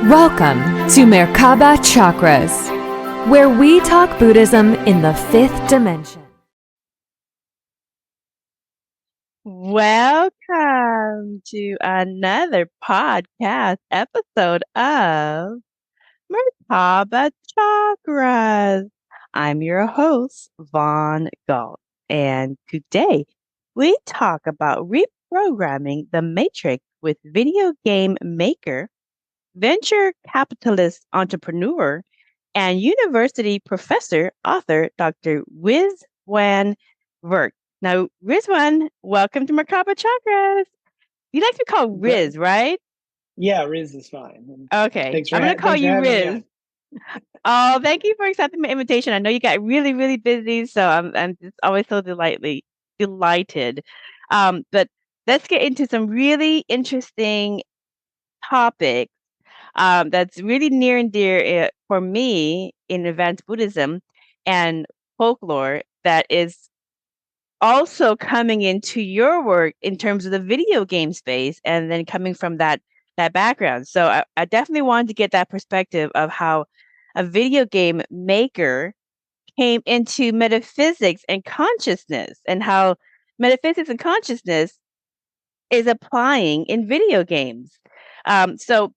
Welcome to Merkaba Chakras, where we talk Buddhism in the fifth dimension. Welcome to another podcast episode of Merkaba Chakras. I'm your host, Vaughn Galt, and today we talk about reprogramming the matrix with video game maker, venture capitalist entrepreneur, and university professor author Dr. Rizwan Virk. Now, Rizwan, welcome to Merkaba Chakras. You like to call Riz, right? Yeah, Riz is fine. Okay, I'm going to call you Riz. Oh, thank you for accepting my invitation. I know you got really, really busy, so I'm just always so delighted. But let's get into some really interesting topics that's really near and dear for me in advanced Buddhism and folklore that is also coming into your work in terms of the video game space and then coming from that background. So I definitely wanted to get that perspective of how a video game maker came into metaphysics and consciousness and how metaphysics and consciousness is applying in video games. So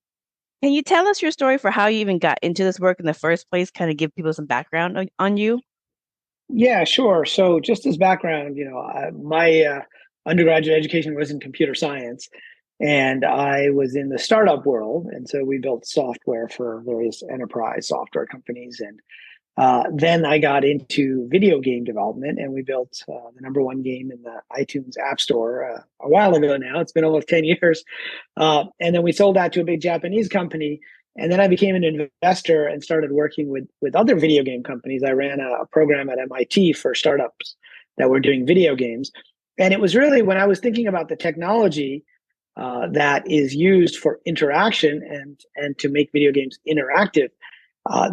can you tell us your story for how you even got into this work in the first place? Kind of give people some background on you? Yeah, sure. So just as background, my undergraduate education was in computer science, and I was in the startup world. And so we built software for various enterprise software companies. And then I got into video game development, and we built the number one game in the iTunes App Store a while ago now. It's been almost 10 years. And then we sold that to a big Japanese company. And then I became an investor and started working with other video game companies. I ran a program at MIT for startups that were doing video games. And it was really when I was thinking about the technology that is used for interaction and to make video games interactive,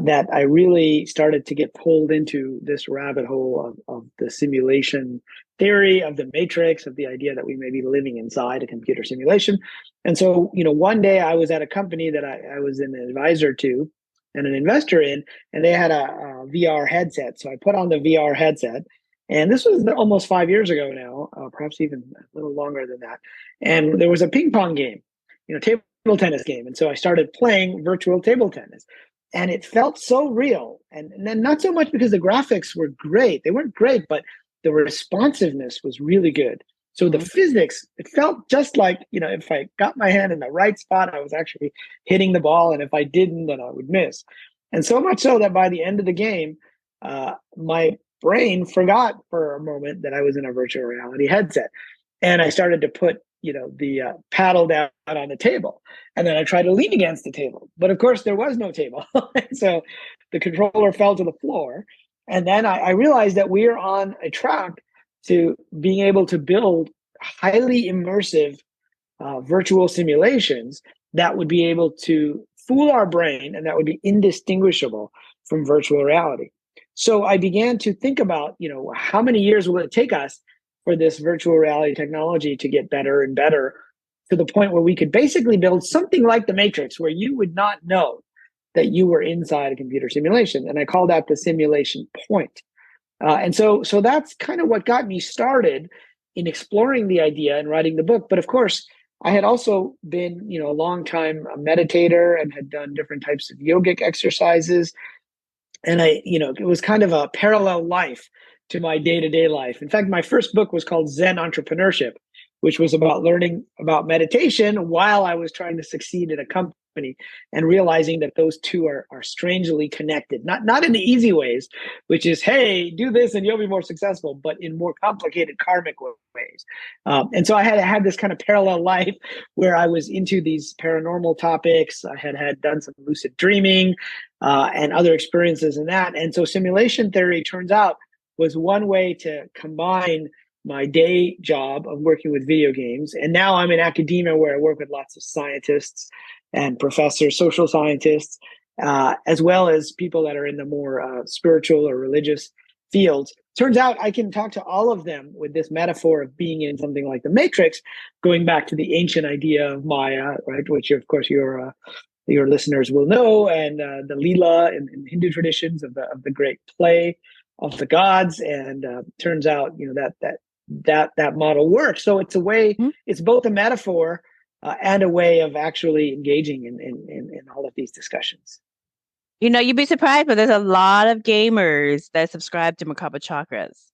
that I really started to get pulled into this rabbit hole of the simulation theory, of the matrix, of the idea that we may be living inside a computer simulation. And so, one day I was at a company that I was an advisor to and an investor in, and they had a VR headset. So I put on the VR headset, and this was almost 5 years ago now, perhaps even a little longer than that. And there was a ping pong game, table tennis game. And so I started playing virtual table tennis. And it felt so real. And then not so much because the graphics were great. They weren't great, but the responsiveness was really good. So the physics, it felt just like, if I got my hand in the right spot, I was actually hitting the ball. And if I didn't, then I would miss. And so much so that by the end of the game, my brain forgot for a moment that I was in a virtual reality headset. And I started to put the paddle down on the table. And then I tried to lean against the table. But of course, there was no table. So the controller fell to the floor. And then I realized that we are on a track to being able to build highly immersive virtual simulations that would be able to fool our brain and that would be indistinguishable from virtual reality. So I began to think about, how many years will it take us for this virtual reality technology to get better and better to the point where we could basically build something like the Matrix, where you would not know that you were inside a computer simulation. And I call that the simulation point. And so that's kind of what got me started in exploring the idea and writing the book. But of course, I had also been, a long time a meditator and had done different types of yogic exercises. And it was kind of a parallel life to my day-to-day life. In fact, my first book was called Zen Entrepreneurship, which was about learning about meditation while I was trying to succeed in a company and realizing that those two are strangely connected, not in the easy ways, which is, hey, do this and you'll be more successful, but in more complicated karmic ways. And so I had this kind of parallel life where I was into these paranormal topics. I had done some lucid dreaming and other experiences in that. And so simulation theory, turns out, was one way to combine my day job of working with video games. And now I'm in academia, where I work with lots of scientists and professors, social scientists, as well as people that are in the more spiritual or religious fields. Turns out I can talk to all of them with this metaphor of being in something like the Matrix, going back to the ancient idea of Maya, right? Which, of course, you're your listeners will know, and the Leela in Hindu traditions of the great play of the gods. And turns out, that model works. So it's a way. Mhm. It's both a metaphor and a way of actually engaging in all of these discussions. You'd be surprised, but there's a lot of gamers that subscribe to Merkaba Chakras.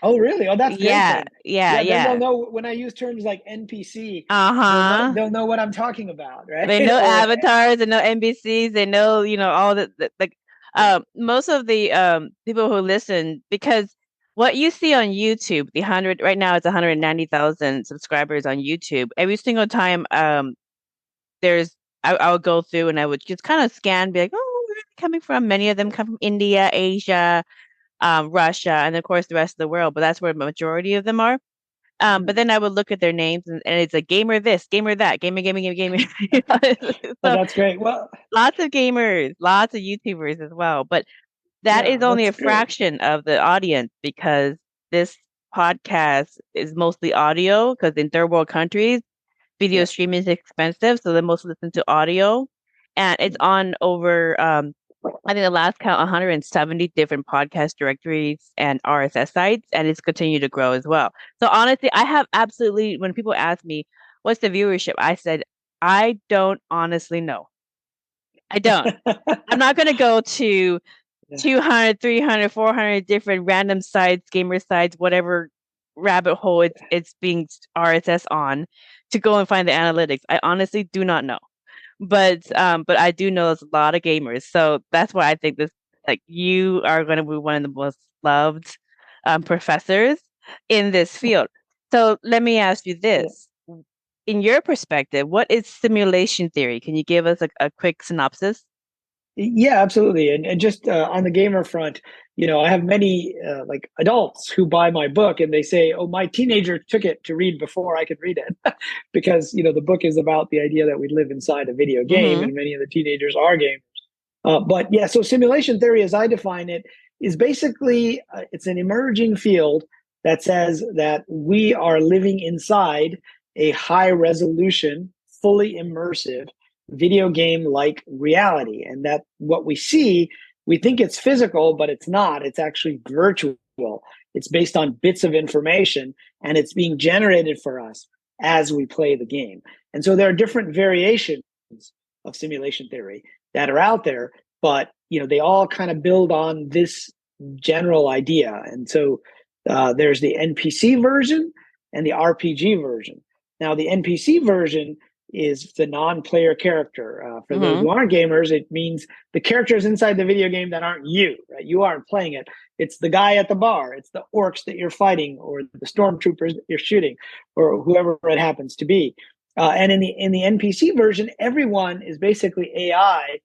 Oh, really? Oh, that's great Yeah, then. yeah, Then they'll yeah. know when I use terms like NPC. Uh-huh. They'll know what I'm talking about, right? They know Or avatars, they know NPCs, they know, all most of the people who listen, because what you see on YouTube, the 100 right now it's 190,000 subscribers on YouTube. Every single time there's I would go through and I would just kind of scan, be like, oh, where are they coming from? Many of them come from India, Asia, Russia, and of course the rest of the world, but that's where the majority of them are. But then I would look at their names and it's a gamer this, gamer that, gamer. oh, So that's great. Well, lots of gamers, lots of YouTubers as well. But that yeah, is only that's a great. fraction of the audience because this podcast is mostly audio because in third world countries, video Yeah. streaming is expensive. So they mostly listen to audio. And it's on over I think the last count 170 different podcast directories and RSS sites, and it's continued to grow as well. So honestly, I have absolutely, when people ask me, what's the viewership? I said, I don't honestly know. I don't. I'm not going to go to Yeah. 200, 300, 400 different random sites, gamer sites, whatever rabbit hole it's being RSS on to go and find the analytics. I honestly do not know. But I do know there's a lot of gamers. So that's why I think this like you are going to be one of the most loved professors in this field. So let me ask you Yeah. this. In your perspective, what is simulation theory? Can you give us a quick synopsis? Yeah, absolutely. And just on the gamer front, I have many like adults who buy my book and they say, "Oh, my teenager took it to read before I could read it," because the book is about the idea that we live inside a video game, Mm-hmm. and many of the teenagers are gamers. But yeah, so simulation theory, as I define it, is basically it's an emerging field that says that we are living inside a high resolution, fully immersive video game like reality, and that what we see, we think it's physical, but it's not. It's actually virtual. It's based on bits of information, and it's being generated for us as we play the game. And so there are different variations of simulation theory that are out there, but they all kind of build on this general idea. And so there's the NPC version and the RPG version. Now, the NPC version is the non-player character. For those Mm-hmm. who aren't gamers, it means the characters inside the video game that aren't you, right? You aren't playing it. It's the guy at the bar. It's the orcs that you're fighting, or the stormtroopers that you're shooting, or whoever it happens to be. And in the NPC version, everyone is basically AI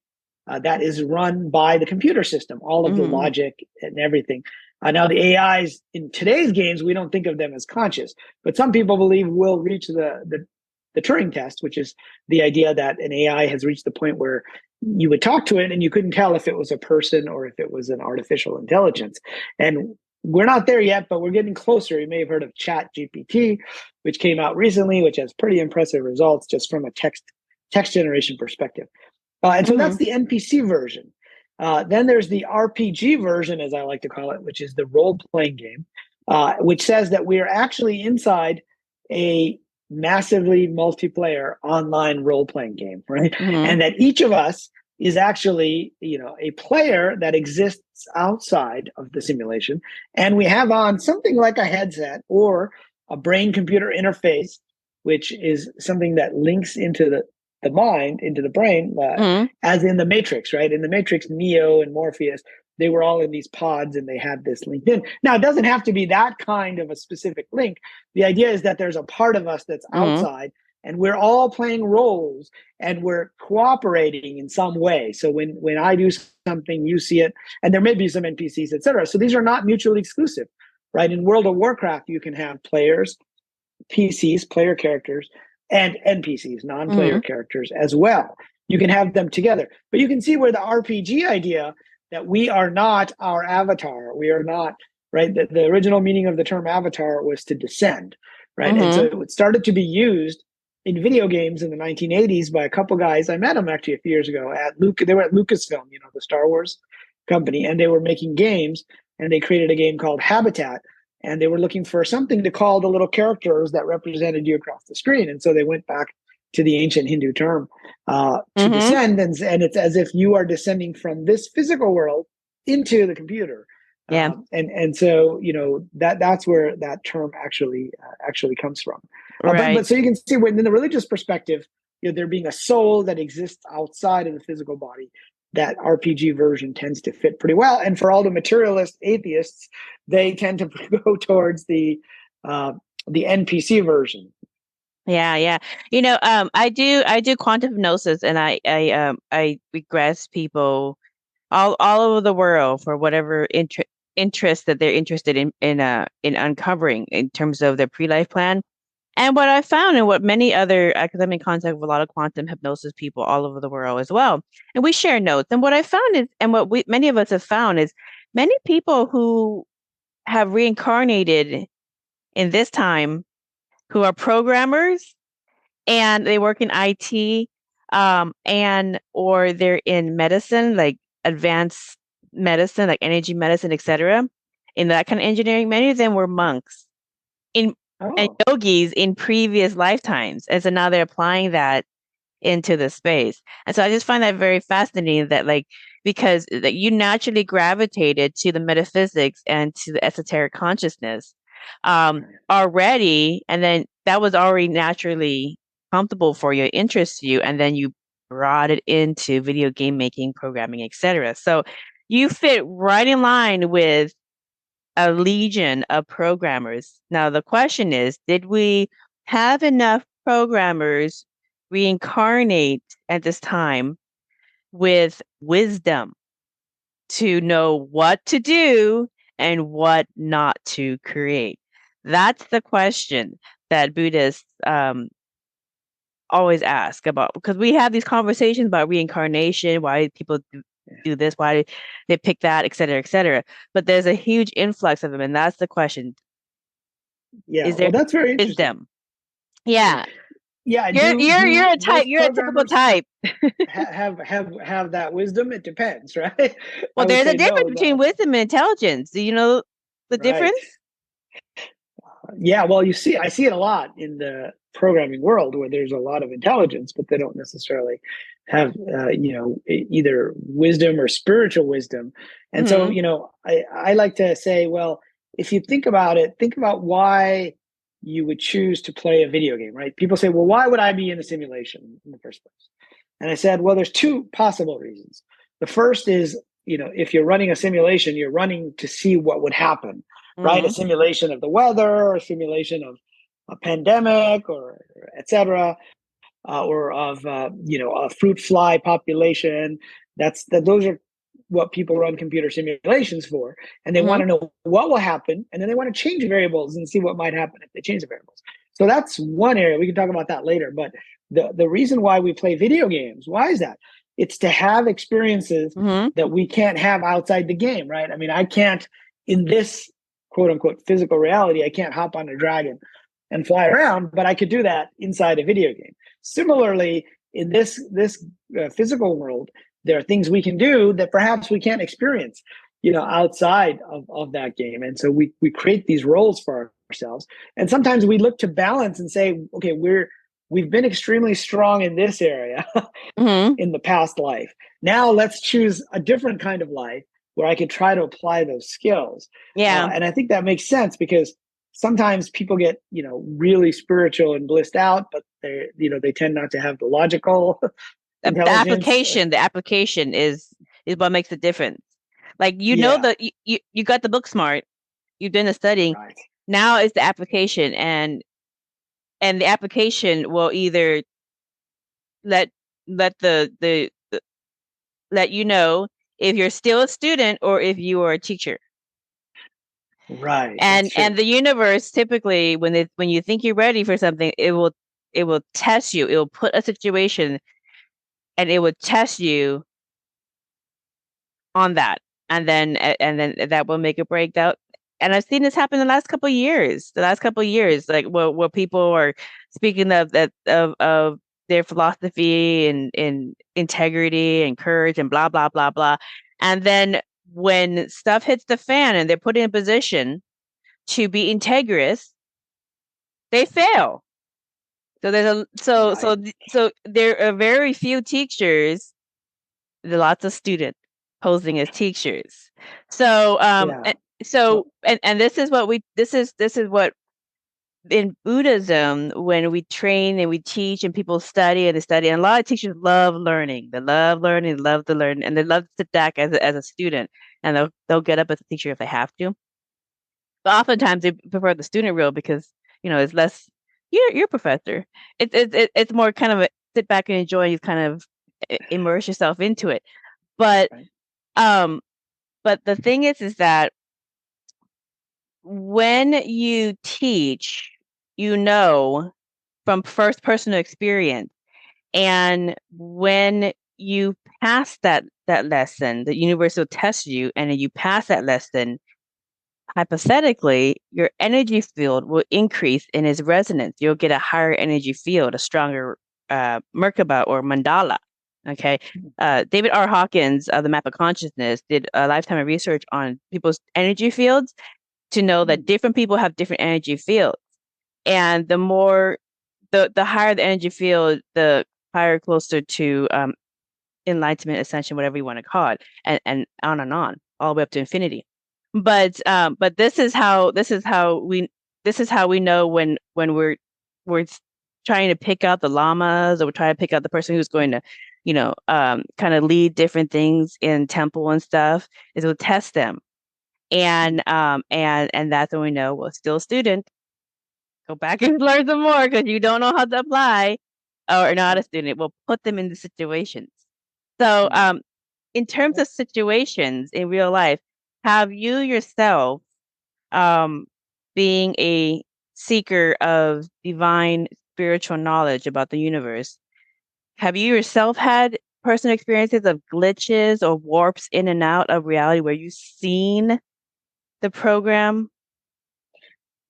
that is run by the computer system, all of the Mm-hmm. logic and everything. Now, the AIs in today's games, we don't think of them as conscious, but some people believe will reach the Turing test, which is the idea that an AI has reached the point where you would talk to it and you couldn't tell if it was a person or if it was an artificial intelligence. And we're not there yet, but we're getting closer. You may have heard of Chat GPT, which came out recently, which has pretty impressive results just from a text generation perspective. And so Mm-hmm. that's the NPC version. Then there's the RPG version, as I like to call it, which is the role-playing game, which says that we are actually inside a massively multiplayer online role-playing game, right? Mm-hmm. And that each of us is actually, a player that exists outside of the simulation. And we have on something like a headset or a brain-computer interface, which is something that links into the mind, into the brain, Mm-hmm. as in the Matrix, right? In the Matrix, Neo and Morpheus, they were all in these pods and they had this linked in. Now, it doesn't have to be that kind of a specific link. The idea is that there's a part of us that's Mm-hmm. outside and we're all playing roles and we're cooperating in some way. So when I do something, you see it, and there may be some NPCs, etc. So these are not mutually exclusive, right? In World of Warcraft, you can have players, PCs, player characters, and NPCs, non-player Mm-hmm. characters as well. You can have them together. But you can see where the RPG idea that we are not our avatar, we are not, right? The original meaning of the term avatar was to descend, right? And so Mm-hmm. it started to be used in video games in the 1980s by a couple guys. I met them actually a few years ago at They were at Lucasfilm, the Star Wars company, and they were making games. And they created a game called Habitat, and they were looking for something to call the little characters that represented you across the screen. And so they went back to the ancient Hindu term to descend, and it's as if you are descending from this physical world into the computer. Yeah. And so that's where that term actually comes from. Right. But so you can see, when in the religious perspective, there being a soul that exists outside of the physical body, that RPG version tends to fit pretty well. And for all the materialist atheists, they tend to go towards the NPC version. Yeah. I do quantum hypnosis, and I regress people all over the world for whatever interest that they're interested in uncovering in terms of their pre-life plan. And what I found, and what many other academic contact with a lot of quantum hypnosis people all over the world as well, and we share notes. And what I found is, and what many of us have found is, many people who have reincarnated in this time, who are programmers and they work in IT, and or they're in medicine, like advanced medicine, like energy medicine, etc., in that kind of engineering, many of them were monks and yogis in previous lifetimes. And so now they're applying that into the space. And so I just find that very fascinating, that because that you naturally gravitated to the metaphysics and to the esoteric consciousness already, and then that was already naturally comfortable for you, interest to you, and then you brought it into video game making, programming, etc. So you fit right in line with a legion of programmers. Now, the question is, did we have enough programmers reincarnate at this time with wisdom to know what to do and what not to create? That's the question that Buddhists always ask about, because we have these conversations about reincarnation, why people do this, why they pick that, et cetera, et cetera. But there's a huge influx of them, and that's the question. Yeah, well, that's very interesting. Yeah. Yeah, you're a type. You're a typical type. have that wisdom? It depends, right? Well, there's a difference between wisdom and intelligence. Do you know the difference? Yeah, well, I see it a lot in the programming world, where there's a lot of intelligence, but they don't necessarily have either wisdom or spiritual wisdom. And so I like to say, well, if you think about it, think about why you would choose to play a video game, right? People say, well, why would I be in a simulation in the first place? And I said, well, there's two possible reasons. The first is, if you're running a simulation, you're running to see what would happen, right? A simulation of the weather, or a simulation of a pandemic, or et cetera, or of a fruit fly population. Those are what people run computer simulations for, and they want to know what will happen, and then they want to change variables and see what might happen if they change the variables. So that's one area. We can talk about that later. But the reason why we play video games, why is that? It's to have experiences that we can't have outside the game, right? I mean, I can't, in this quote unquote physical reality, I can't hop on a dragon and fly around, but I could do that inside a video game. Similarly, in this physical world, there are things we can do that perhaps we can't experience, outside of that game. And so we create these roles for ourselves. And sometimes we look to balance and say, okay, we've been extremely strong in this area in the past life. Now let's choose a different kind of life where I could try to apply those skills. Yeah. And I think that makes sense, because sometimes people get, really spiritual and blissed out, but they tend not to have the logical intelligence. The application is what makes the difference. Like, you got the book smart, you've done the studying. Right. Now it's the application, and the application will either let you know if you're still a student or if you are a teacher. Right. And the universe, typically, when you think you're ready for something, it will test you. It will put a situation, and it will test you on that, and then that will make a break out. and I've seen this happen in the last couple of years. Like where people are speaking of that of their philosophy and integrity and courage and blah blah blah blah, and then when stuff hits the fan and they're put in a position to be integrous, they fail. So there's a so there are very few teachers. There are lots of students posing as teachers. So and this is what this is what in Buddhism, when we train and we teach and people study and they study, and a lot of teachers love learning. They love learning, love to learn, and they love to sit back as a student, and they'll get up as a teacher if they have to. But oftentimes they prefer the student role because it's less. You're a professor. It's more kind of a sit back and enjoy. You kind of immerse yourself into it. But but the thing is that when you teach, from first personal experience, and when you pass that lesson, the universe will test you, and you pass that lesson. Hypothetically, your energy field will increase in its resonance. You'll get a higher energy field, a stronger Merkaba or mandala. Okay. David R. Hawkins, The Map of Consciousness, did a lifetime of research on people's energy fields to know that different people have different energy fields. And the more, the higher the energy field, the higher closer to enlightenment, ascension, whatever you want to call it, and on, all the way up to infinity. But this is how we know when we're trying to pick out the lamas, or we're trying to pick out the person who's going to kind of lead different things in temple and stuff, is we'll test them, and that's when we know, well, still a student, go back and learn some more because you don't know how to apply, or not a student. We'll put them in the situations. So in terms of situations in real life, have you yourself, being a seeker of divine spiritual knowledge about the universe, have you yourself had personal experiences of glitches or warps in and out of reality where you've seen the program?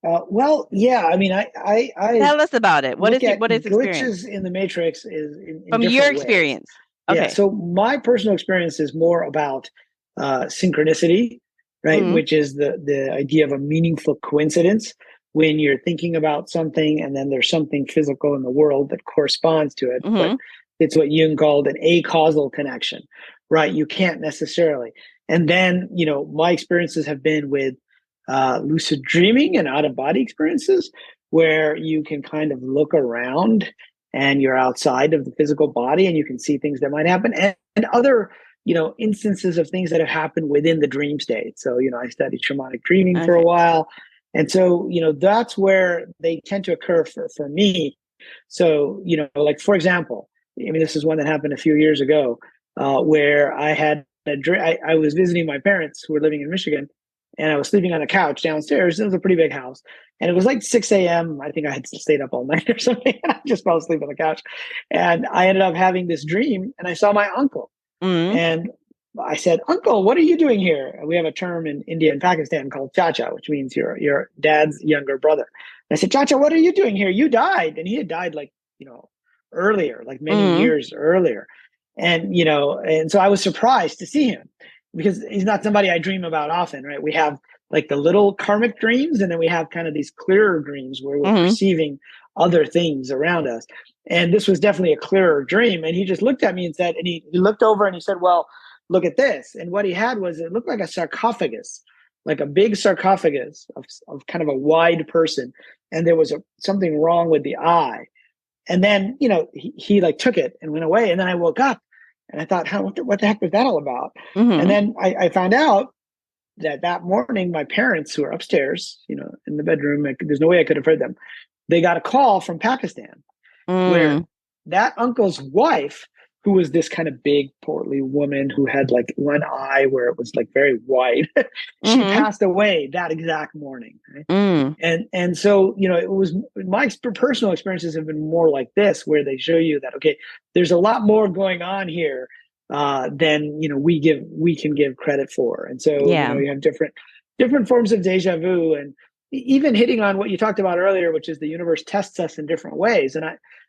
Well, yeah. I mean, I Tell us about it. What is glitches experience in the Matrix is in from your experience? Ways. Okay. Yeah. So my personal experience is more about synchronicity, right? Which is the idea of a meaningful coincidence when you're thinking about something and then there's something physical in the world that corresponds to it. But it's what Jung called an acausal connection, right? You can't necessarily. And then, my experiences have been with lucid dreaming and out of body experiences where you can kind of look around and you're outside of the physical body and you can see things that might happen, and other instances of things that have happened within the dream state. So I studied shamanic dreaming for a while, and so that's where they tend to occur for me. So like, for example, I mean, this is one that happened a few years ago, where I had I was visiting my parents who were living in Michigan, and I was sleeping on a couch downstairs. It was a pretty big house. And it was like 6 a.m. I think I had stayed up all night or something. I just fell asleep on the couch. And I ended up having this dream, and I saw my uncle. And I said, "Uncle, what are you doing here?" And we have a term in India and Pakistan called chacha, which means your dad's younger brother. And I said, "Chacha, what are you doing here? You died." And he had died earlier, like many years earlier. And, and so I was surprised to see him because he's not somebody I dream about often, right? We have like the little karmic dreams, and then we have kind of these clearer dreams where we're perceiving other things around us. And this was definitely a clearer dream. And he just looked at me and said, and he looked over and he said, "Well, look at this." And what he had was, it looked like a sarcophagus, like a big sarcophagus of kind of a wide person. And there was something wrong with the eye. And then, he like took it and went away. And then I woke up and I thought, what the heck was that all about? And then I found out that morning, my parents, who were upstairs, in the bedroom, there's no way I could have heard them. They got a call from Pakistan where that uncle's wife, who was this kind of big, portly woman who had like one eye where it was like very wide, she passed away that exact morning. Right? And so, it was my personal experiences have been more like this, where they show you that, okay, there's a lot more going on here than we can give credit for. And so you have different different forms of deja vu, and even hitting on what you talked about earlier, which is the universe tests us in different ways. And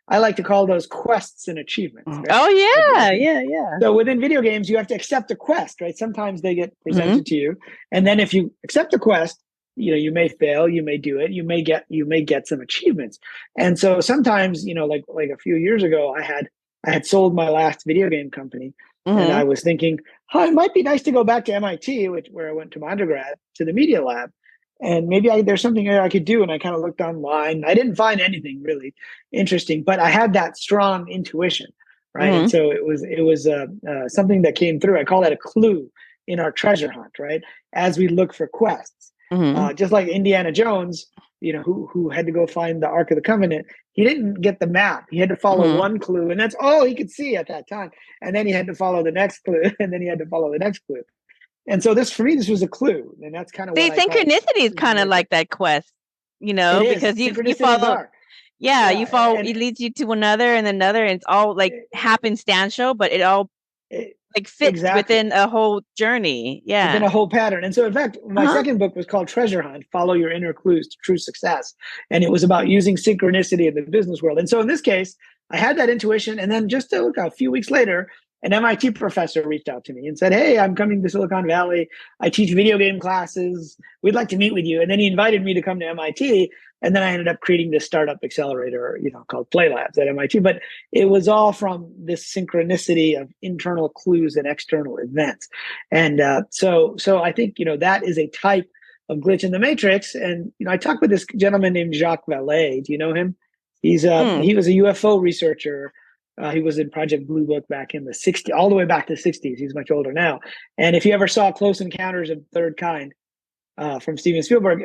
I like to call those quests and achievements, right? Oh yeah, Like, yeah. so within video games, you have to accept a quest, right? Sometimes they get presented to you, and then if you accept the quest, you may fail, you may do it, you may get some achievements. And so sometimes, like a few years ago, I had sold my last video game company, and I was thinking, oh, it might be nice to go back to MIT, where I went to my undergrad, to the media lab, and maybe there's something there I could do. And I kind of looked online. I didn't find anything really interesting, but I had that strong intuition, right? And so it was something that came through. I call that a clue in our treasure hunt, right? As we look for quests, just like Indiana Jones, who had to go find the Ark of the Covenant. He didn't get the map. He had to follow one clue, and that's all he could see at that time. And then he had to follow the next clue, and then he had to follow the next clue. And so for me, this was a clue, and that's kind of what I call synchronicity is kind of like that quest, because you follow. Yeah, you follow. It leads you to another and another, and it's all like happenstantial, but it all like fits within a whole journey. Yeah, within a whole pattern. And so, in fact, my second book was called Treasure Hunt: Follow Your Inner Clues to True Success, and it was about using synchronicity in the business world. And so, in this case, I had that intuition, and then just a few weeks later, an MIT professor reached out to me and said, "Hey, I'm coming to Silicon Valley. I teach video game classes. We'd like to meet with you." And then he invited me to come to MIT. And then I ended up creating this startup accelerator, called Play Labs at MIT. But it was all from this synchronicity of internal clues and external events. And so I think, that is a type of glitch in the matrix. And, I talked with this gentleman named Jacques Vallée. Do you know him? He was a UFO researcher. He was in Project Blue Book back in the 60s, all the way back to the 60s. He's much older now. And if you ever saw Close Encounters of the Third Kind from Steven Spielberg,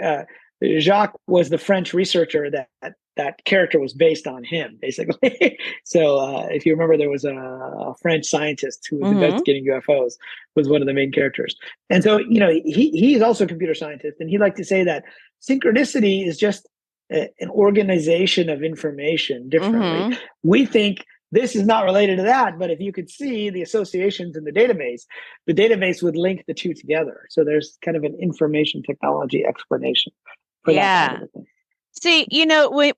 Jacques was the French researcher that character was based on him, basically. So if you remember, there was a French scientist who was investigating UFOs, was one of the main characters. And so, he's also a computer scientist, and he liked to say that synchronicity is just an organization of information differently. We think this is not related to that, but if you could see the associations in the database would link the two together. So there's kind of an information technology explanation for that kind of thing. See,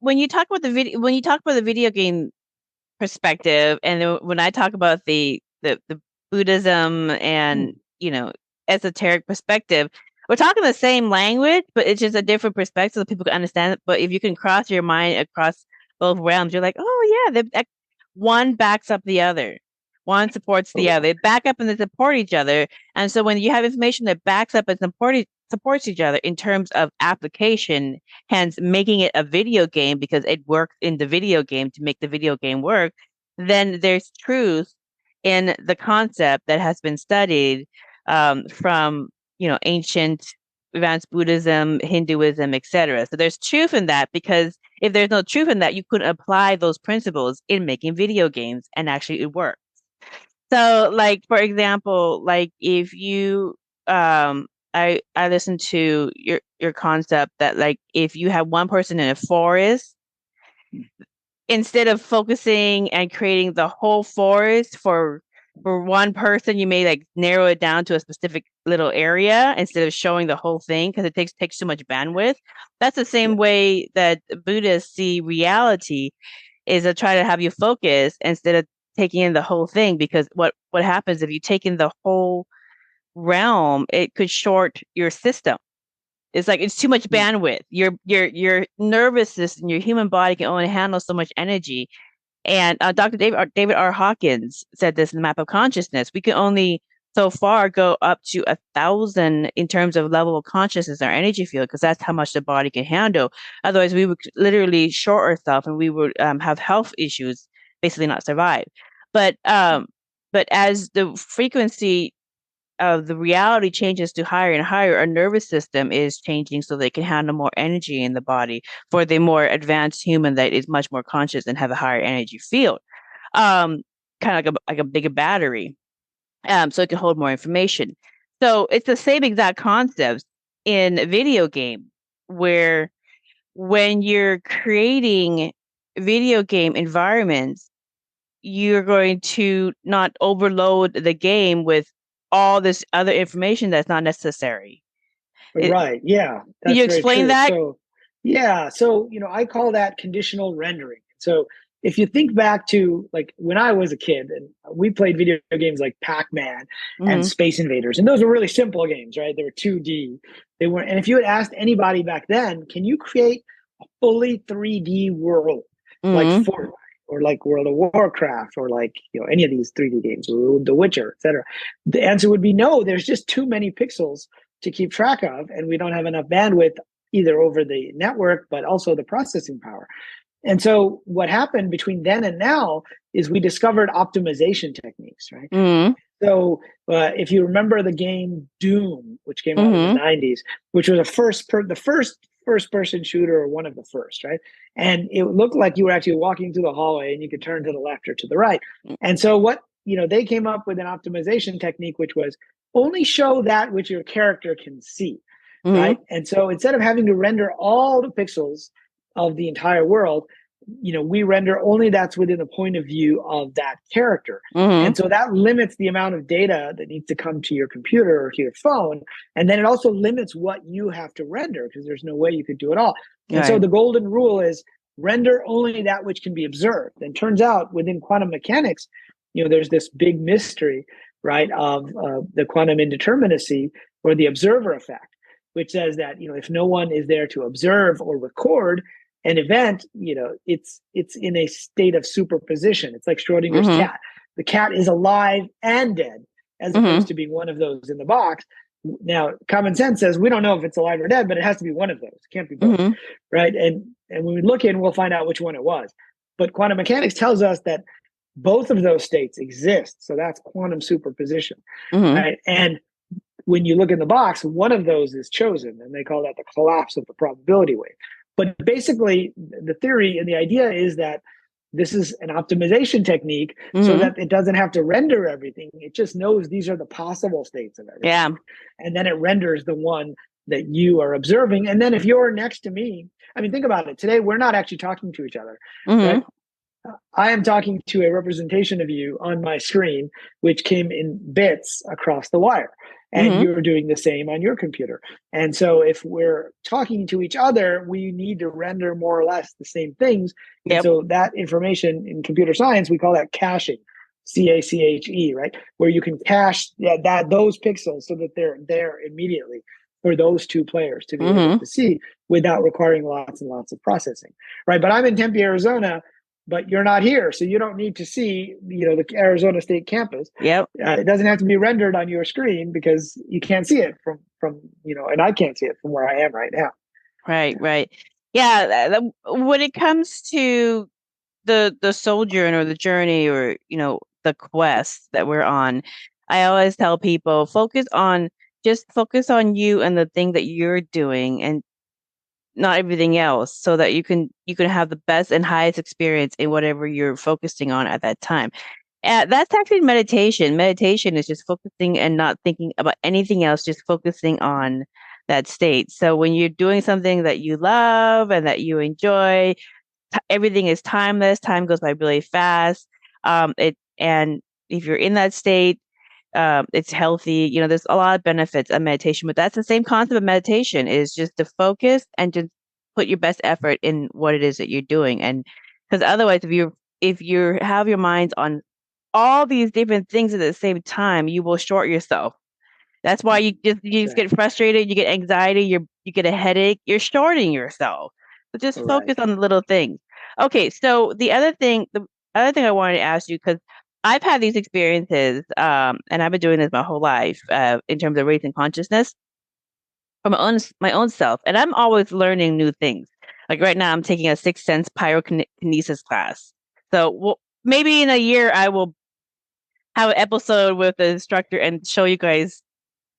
when you talk about the video game perspective, and when I talk about the Buddhism and esoteric perspective, we're talking the same language, but it's just a different perspective so people can understand it. But if you can cross your mind across both realms, you're like, oh yeah, one backs up the other. One supports the other. They back up and they support each other. And so when you have information that backs up and supports each other in terms of application, hence making it a video game because it works in the video game to make the video game work, then there's truth in the concept that has been studied from ancient advanced Buddhism, Hinduism, etc. So there's truth in that, because if there's no truth in that, you couldn't apply those principles in making video games, and actually it works. So, like, for example, like if you I listened to your concept that, like, if you have one person in a forest, instead of focusing and creating the whole forest for one person, you may like narrow it down to a specific little area instead of showing the whole thing, because it takes too much bandwidth. That's the same way that Buddhists see reality, is to try to have you focus instead of taking in the whole thing, because what happens if you take in the whole realm, it could short your system. It's like it's too much bandwidth. Your nervous system, your human body can only handle so much energy. And Dr. David R. Hawkins said this in the Map of Consciousness. We can only so far go up to 1,000 in terms of level of consciousness, our energy field, because that's how much the body can handle. Otherwise, we would literally short ourselves, and we would have health issues, basically not survive. But as the frequency of the reality changes to higher and higher, our nervous system is changing so they can handle more energy in the body for the more advanced human that is much more conscious and have a higher energy field, kind of like a bigger battery, so it can hold more information. So it's the same exact concepts in a video game, where when you're creating video game environments, you're going to not overload the game with all this other information that's not necessary. Right. Yeah, Can you that's very explain true. that? So, yeah. So, I call that conditional rendering. So, if you think back to like when I was a kid and we played video games like Pac-Man and Mm-hmm. Space Invaders, and those were really simple games, right? They were 2D. They weren't, and if you had asked anybody back then, can you create a fully 3D world like Mm-hmm. Fortnite or like World of Warcraft or like, any of these 3D games, or The Witcher, etc.? The answer would be no, there's just too many pixels to keep track of, and we don't have enough bandwidth either over the network, but also the processing power. And so what happened between then and now is we discovered optimization techniques, right? Mm-hmm. So if you remember the game Doom, which came out in the Mm-hmm. 90s, which was the first person shooter, or one of the first, right? And it looked like you were actually walking through the hallway and you could turn to the left or to the right. And so they came up with an optimization technique, which was only show that which your character can see, Mm-hmm. right? And so instead of having to render all the pixels of the entire world, we render only that's within the point of view of that character. Mm-hmm. And so that limits the amount of data that needs to come to your computer or to your phone. And then it also limits what you have to render, because there's no way you could do it all. And so Right. the golden rule is render only that which can be observed. And turns out within quantum mechanics, there's this big mystery, right, of the quantum indeterminacy, or the observer effect, which says that, if no one is there to observe or record an event, it's in a state of superposition. It's like Schrodinger's Mm-hmm. cat. The cat is alive and dead, as Mm-hmm. opposed to being one of those in the box. Now, common sense says we don't know if it's alive or dead, but it has to be one of those. It can't be both, Mm-hmm. right? And when we look in, we'll find out which one it was. But quantum mechanics tells us that both of those states exist. So that's quantum superposition, Mm-hmm. right? And when you look in the box, one of those is chosen, and they call that the collapse of the probability wave. But basically, the theory and the idea is that this is an optimization technique, so Mm-hmm. that it doesn't have to render everything. It just knows these are the possible states of everything. Yeah. And then it renders the one that you are observing. And then if you're next to me, I mean, think about it. Today, we're not actually talking to each other, Mm-hmm. right? I am talking to a representation of you on my screen, which came in bits across the wire. And Mm-hmm. you're doing the same on your computer. And so if we're talking to each other, we need to render more or less the same things. And Yep. so that information in computer science, we call that caching, CACHE, right? Where you can cache those pixels so that they're there immediately for those two players to be able Mm-hmm. to see without requiring lots and lots of processing, right? But I'm in Tempe, Arizona, but you're not here, so you don't need to see, the Arizona State campus. Yep. It doesn't have to be rendered on your screen because you can't see it from and I can't see it from where I am right now. Right. Right. Yeah. When it comes to the sojourn or the journey, or the quest that we're on, I always tell people just focus on you and the thing that you're doing, and not everything else, so that you can have the best and highest experience in whatever you're focusing on at that time. That's actually meditation. Meditation is just focusing and not thinking about anything else, just focusing on that state. So when you're doing something that you love and that you enjoy, everything is timeless. Time goes by really fast. And if you're in that state, it's healthy. There's a lot of benefits of meditation, but that's the same concept of meditation, is just to focus and just put your best effort in what it is that you're doing. And because otherwise, if you have your minds on all these different things at the same time, you will short yourself. That's why you just get frustrated, you get anxiety, you get a headache, you're shorting yourself. So just Right. focus on the little things. Okay, so the other thing I wanted to ask you, because I've had these experiences, and I've been doing this my whole life, in terms of raising consciousness for my own self, and I'm always learning new things. Like right now, I'm taking a sixth sense pyrokinesis class. So maybe in a year, I will have an episode with the instructor and show you guys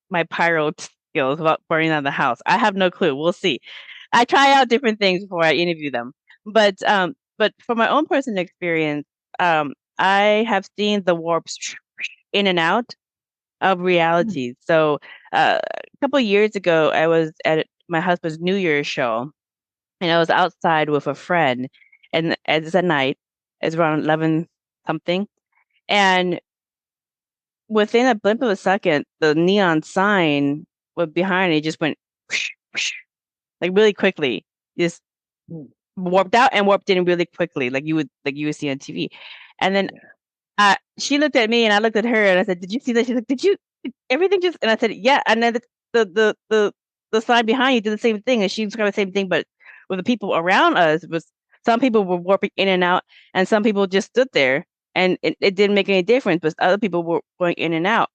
my pyro skills about burning down the house. I have no clue. We'll see. I try out different things before I interview them. But for my own personal experience, I have seen the warps in and out of Hmm. reality. So a couple of years ago, I was at my husband's New Year's show, and I was outside with a friend, and it's at night. It's around 11 something, and within a blink of a second, the neon sign behind it just went like really quickly, just warped out and warped in really quickly, like you would see on TV. And then she looked at me and I looked at her and I said, "Did you see that?" She's like, "Did you everything just?" And I said, "Yeah." And then the sign behind you did the same thing, and she described the same thing, but with the people around us was some people were warping in and out, and some people just stood there, and it didn't make any difference. But other people were going in and out.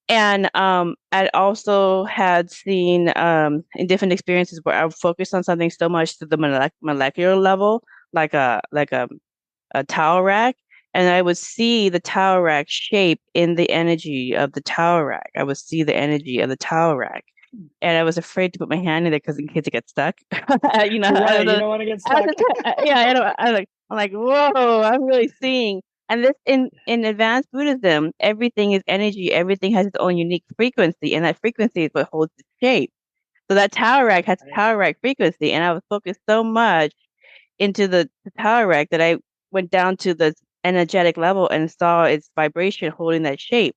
And I also had seen in different experiences where I focused on something so much to the molecular level, like a towel rack, and I would see the towel rack shape in the energy of the towel rack. I would see the energy of the towel rack, and I was afraid to put my hand in there because in case it gets stuck. You know, Right, I you don't know. don't want to get stuck. Yeah, I don't. I'm like, whoa! I'm really seeing. And this in advanced Buddhism, everything is energy. Everything has its own unique frequency, and that frequency is what holds its shape. So that tower rack has Right. tower rack frequency, and I was focused so much into the tower rack that I went down to the energetic level and saw its vibration holding that shape.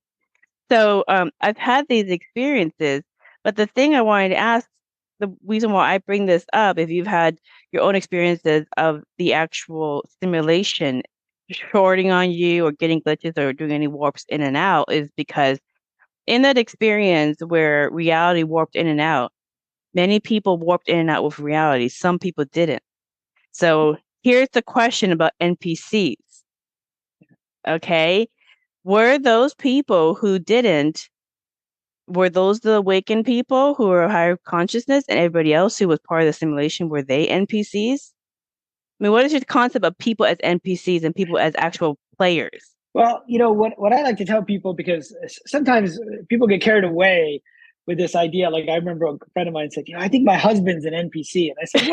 So I've had these experiences, but the thing I wanted to ask, the reason why I bring this up, if you've had your own experiences of the actual simulation shorting on you or getting glitches or doing any warps in and out, is because in that experience where reality warped in and out, many people warped in and out with reality. Some people didn't. So here's the question about NPCs. Okay. Were those people who didn't, were those the awakened people who were higher consciousness, and everybody else who was part of the simulation, were they NPCs? I mean, what is your concept of people as NPCs and people as actual players? Well, what I like to tell people, because sometimes people get carried away with this idea. Like I remember a friend of mine said, I think my husband's an NPC. And I said,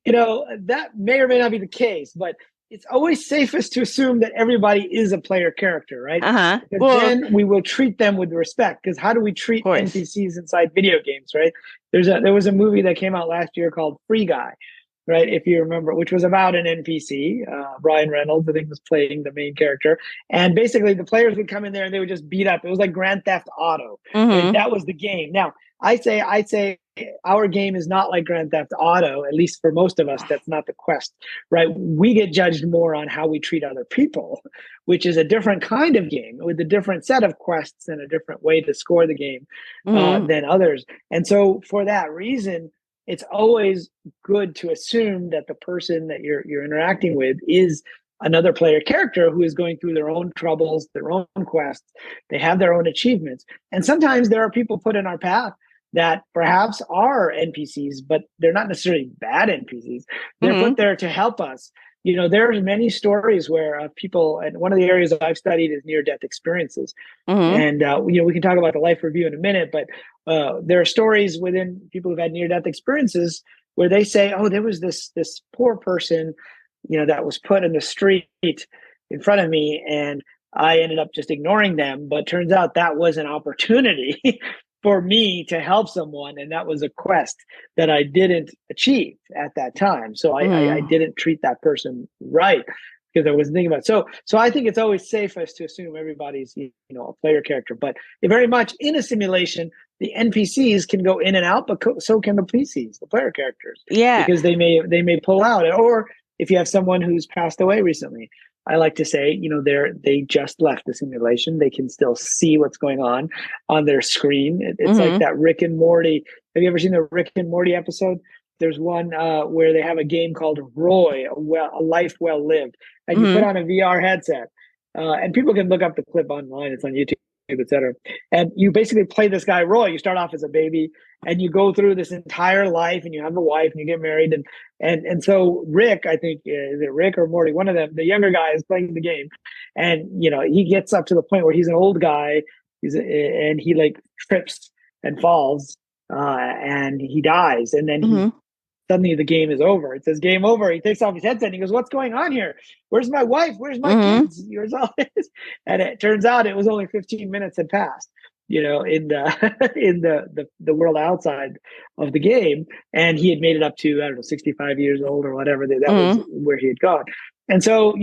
well, that may or may not be the case, but it's always safest to assume that everybody is a player character, right? Uh-huh. Because Well, then we will treat them with respect. Because how do we treat of course. NPCs inside video games, right? There was a movie that came out last year called Free Guy, right? If you remember, which was about an NPC. Ryan Reynolds, I think, was playing the main character. And basically the players would come in there and they would just beat up. It was like Grand Theft Auto. Right? That was the game. Now, I'd say our game is not like Grand Theft Auto, at least for most of us. That's not the quest, right? We get judged more on how we treat other people, which is a different kind of game with a different set of quests and a different way to score the game than others. And so for that reason, it's always good to assume that the person that you're interacting with is another player character who is going through their own troubles, their own quests. They have their own achievements. And sometimes there are people put in our path that perhaps are NPCs, but they're not necessarily bad NPCs. They're put there to help us. There's many stories where people, and one of the areas I've studied is near-death experiences. And, we can talk about the life review in a minute, but there are stories within people who've had near-death experiences where they say, oh, there was this poor person, that was put in the street in front of me, and I ended up just ignoring them. But turns out that was an opportunity for me to help someone, and that was a quest that I didn't achieve at that time. So I didn't treat that person right because I wasn't thinking about it. So I think it's always safest to assume everybody's a player character. But very much in a simulation, the NPCs can go in and out, but so can the PCs, the player characters. Yeah, because they may pull out, or if you have someone who's passed away recently, I like to say, they just left the simulation. They can still see what's going on their screen. It's like that Rick and Morty. Have you ever seen the Rick and Morty episode? There's one where they have a game called Roy, a life well lived, and you put on a VR headset, and people can look up the clip online. It's on YouTube, etc. And you basically play this guy Roy. You start off as a baby, and you go through this entire life, and you have a wife, and you get married, and so Rick, I think, is it Rick or Morty? One of them, the younger guy, is playing the game, and he gets up to the point where he's an old guy, and he like trips and falls, and he dies, and then suddenly the game is over. It says game over. He takes off his headset and he goes, "What's going on here? Where's my wife? Where's my kids? Where's all this?" And it turns out it was only 15 minutes had passed, in the in the world outside of the game, and he had made it up to, I don't know, 65 years old or whatever. That was where he had gone. And so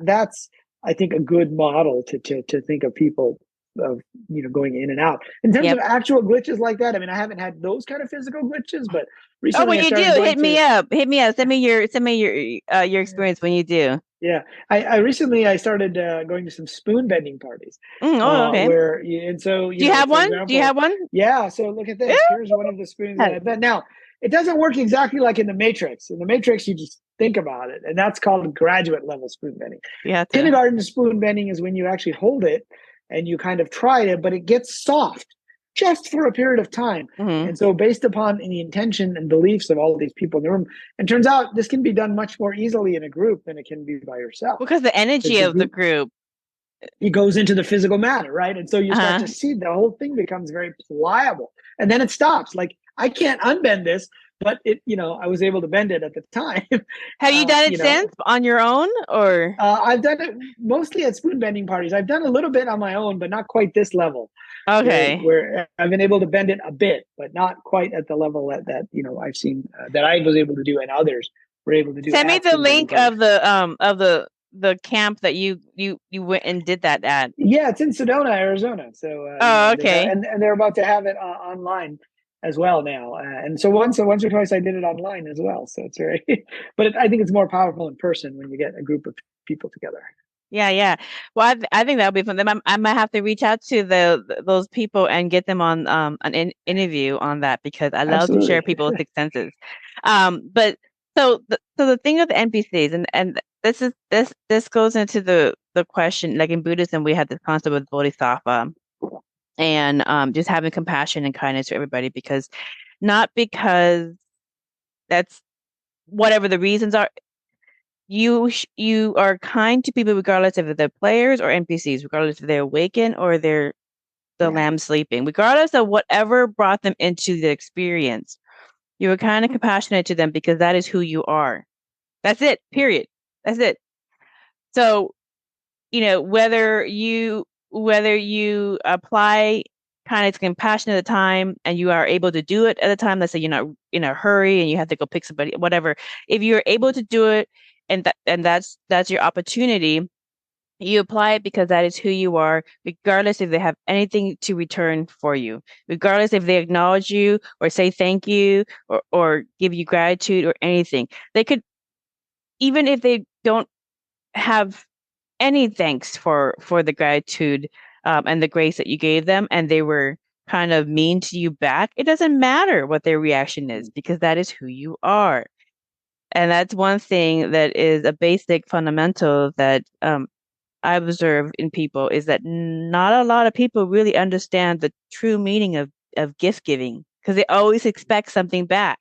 that's, I think, a good model to think of people going in and out. In terms Yep. of actual glitches like that, I mean, I haven't had those kind of physical glitches, but Oh, recently when I you do, started going hit me to. up. Hit me up. Send me your experience when you do. Yeah, I recently I started going to some spoon bending parties, Oh, okay. and so Do you have for one? Do you example, have one? yeah. So look at this. Here's one of the spoons that I bent. Now it doesn't work exactly like in the Matrix. In the Matrix, you just think about it, and that's called graduate level spoon bending. You have to. Kindergarten spoon bending is when you actually hold it and you kind of try it, but it gets soft just for a period of time. Mm-hmm. And so, based upon the intention and beliefs of all of these people in the room, and turns out this can be done much more easily in a group than it can be by yourself. Because the energy of the group, it goes into the physical matter, right? And so you start uh-huh. to see the whole thing becomes very pliable, and then it stops. Like I can't unbend this, but I was able to bend it at the time. Have you done it since on your own, or? I've done it mostly at spoon bending parties. I've done a little bit on my own, but not quite this level. Okay. Where I've been able to bend it a bit, but not quite at the level that I've seen that I was able to do, and others were able to do. Send me the link of the camp that you went and did that at. Yeah, it's in Sedona, Arizona. So okay. and they're about to have it online as well now. And so once or twice I did it online as well. So it's very, but I think it's more powerful in person when you get a group of people together. Yeah. Well, I think that would be fun. Then I might have to reach out to those people and get them on an interview on that, because I love to share people's senses. But so the thing of the NPCs, and this goes into the question, like in Buddhism, we have this concept of bodhisattva, and just having compassion and kindness to everybody, because that's whatever the reasons are. You are kind to people regardless if they're players or NPCs, regardless if they're awakened or they're the lamb sleeping, regardless of whatever brought them into the experience. You are kind and compassionate to them because that is who you are. That's it. Period. That's it. So, whether you apply kindness and compassion at the time, and you are able to do it at a time, let's say you're not in a hurry and you have to go pick somebody, whatever. If you're able to do it, and that's your opportunity, you apply it because that is who you are, regardless if they have anything to return for you, regardless if they acknowledge you or say thank you or give you gratitude or anything. They could, even if they don't have any thanks for the gratitude and the grace that you gave them, and they were kind of mean to you back, it doesn't matter what their reaction is, because that is who you are. And that's one thing that is a basic fundamental that I observe in people, is that not a lot of people really understand the true meaning of gift giving, because they always expect something back.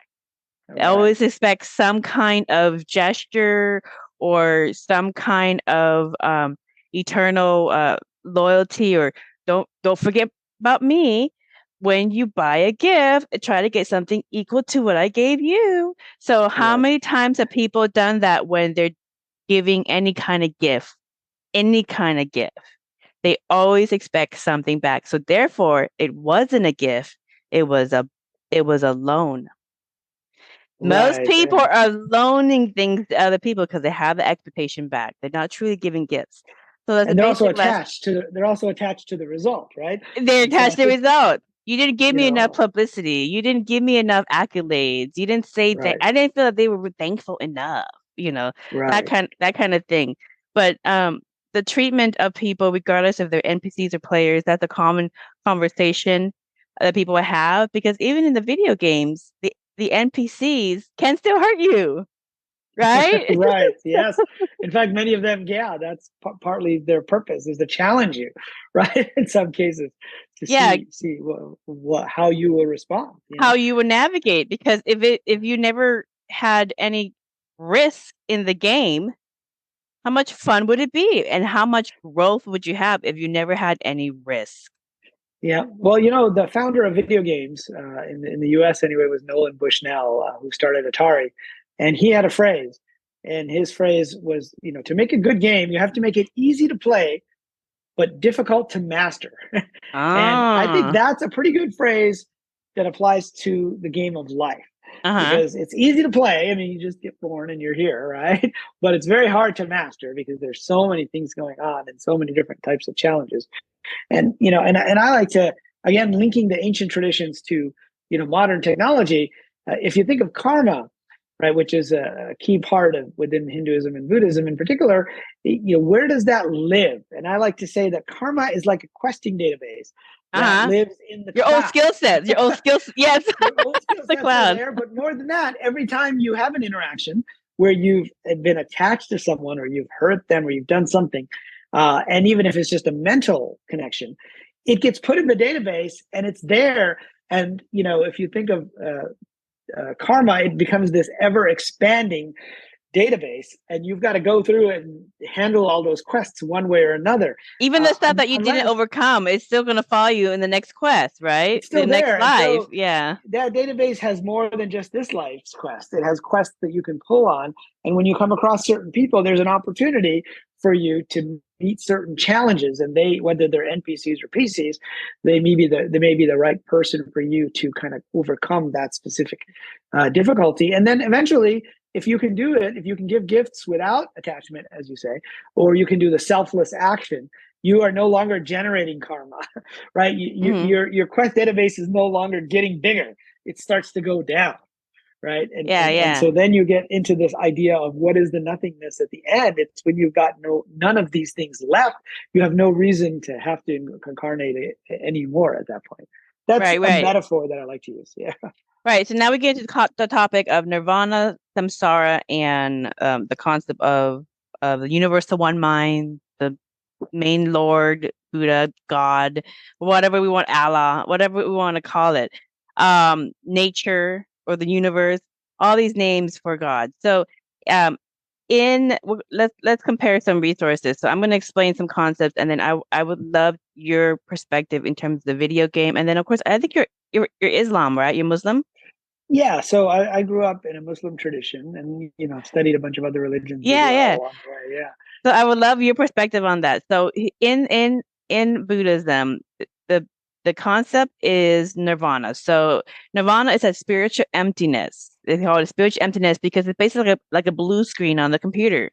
They always expect some kind of gesture or some kind of eternal loyalty, or don't forget about me. When you buy a gift, try to get something equal to what I gave you. So how many times have people done that when they're giving any kind of gift? Any kind of gift. They always expect something back. So therefore, it wasn't a gift. It was a loan. Most people are loaning things to other people because they have the expectation back. They're not truly giving gifts. So that's and they're also attached to the result, right? They're attached to the result. You didn't give me enough publicity. You didn't give me enough accolades. You didn't say that. I didn't feel that they were thankful enough. That kind of thing. But the treatment of people, regardless if they're NPCs or players, that's a common conversation that people have, because even in the video games, the NPCs can still hurt you, right? Right. Yes. In fact, many of them, that's partly their purpose, is to challenge you, right? In some cases, to see how you will respond, how you would navigate. Because if you never had any risk in the game, how much fun would it be, and how much growth would you have if you never had any risk? Yeah, well, the founder of video games in the U.S. anyway was Nolan Bushnell, who started Atari, and he had a phrase, and his phrase was, to make a good game, you have to make it easy to play, but difficult to master. And I think that's a pretty good phrase that applies to the game of life, because it's easy to play. I mean, you just get born and you're here, right? But it's very hard to master because there's so many things going on and so many different types of challenges. And and I like to, again, linking the ancient traditions to modern technology. If you think of karma, right, which is a key part of within Hinduism and Buddhism in particular, where does that live? And I like to say that karma is like a questing database that lives in the your cloud. old skill sets, your old skills. Yes, your old skill the sets cloud. are there. But more than that, every time you have an interaction where you've been attached to someone, or you've hurt them, or you've done something, and even if it's just a mental connection, it gets put in the database and it's there. And if you think of karma, it becomes this ever expanding database, and you've got to go through and handle all those quests one way or another. Even the stuff that you didn't overcome, it's still going to follow you in the next quest, right? It's still the there. Next life. So yeah. That database has more than just this life's quest. It has quests that you can pull on. And when you come across certain people, there's an opportunity for you to meet certain challenges. And whether they're NPCs or PCs, they may be the right person for you to kind of overcome that specific difficulty. And then eventually, if you can do it, if you can give gifts without attachment, as you say, or you can do the selfless action, you are no longer generating karma, right? Your quest database is no longer getting bigger. It starts to go down, right? And so then you get into this idea of what is the nothingness at the end. It's when you've got none of these things left. You have no reason to have to incarnate anymore at that point. That's a metaphor that I like to use. Yeah. Right. So now we get to the topic of nirvana, samsara, and the concept of the universal one mind, the main Lord, Buddha, God, whatever we want, Allah, whatever we want to call it, nature or the universe, all these names for God. So let's compare some resources. So I'm going to explain some concepts, and then I would love your perspective in terms of the video game. And then, of course, I think you're Islam, right? You're Muslim? Yeah, so I grew up in a Muslim tradition, and studied a bunch of other religions along the way. Yeah. So I would love your perspective on that. So in Buddhism, the concept is nirvana. So nirvana is a spiritual emptiness. They call it spiritual emptiness because it's basically like a blue screen on the computer.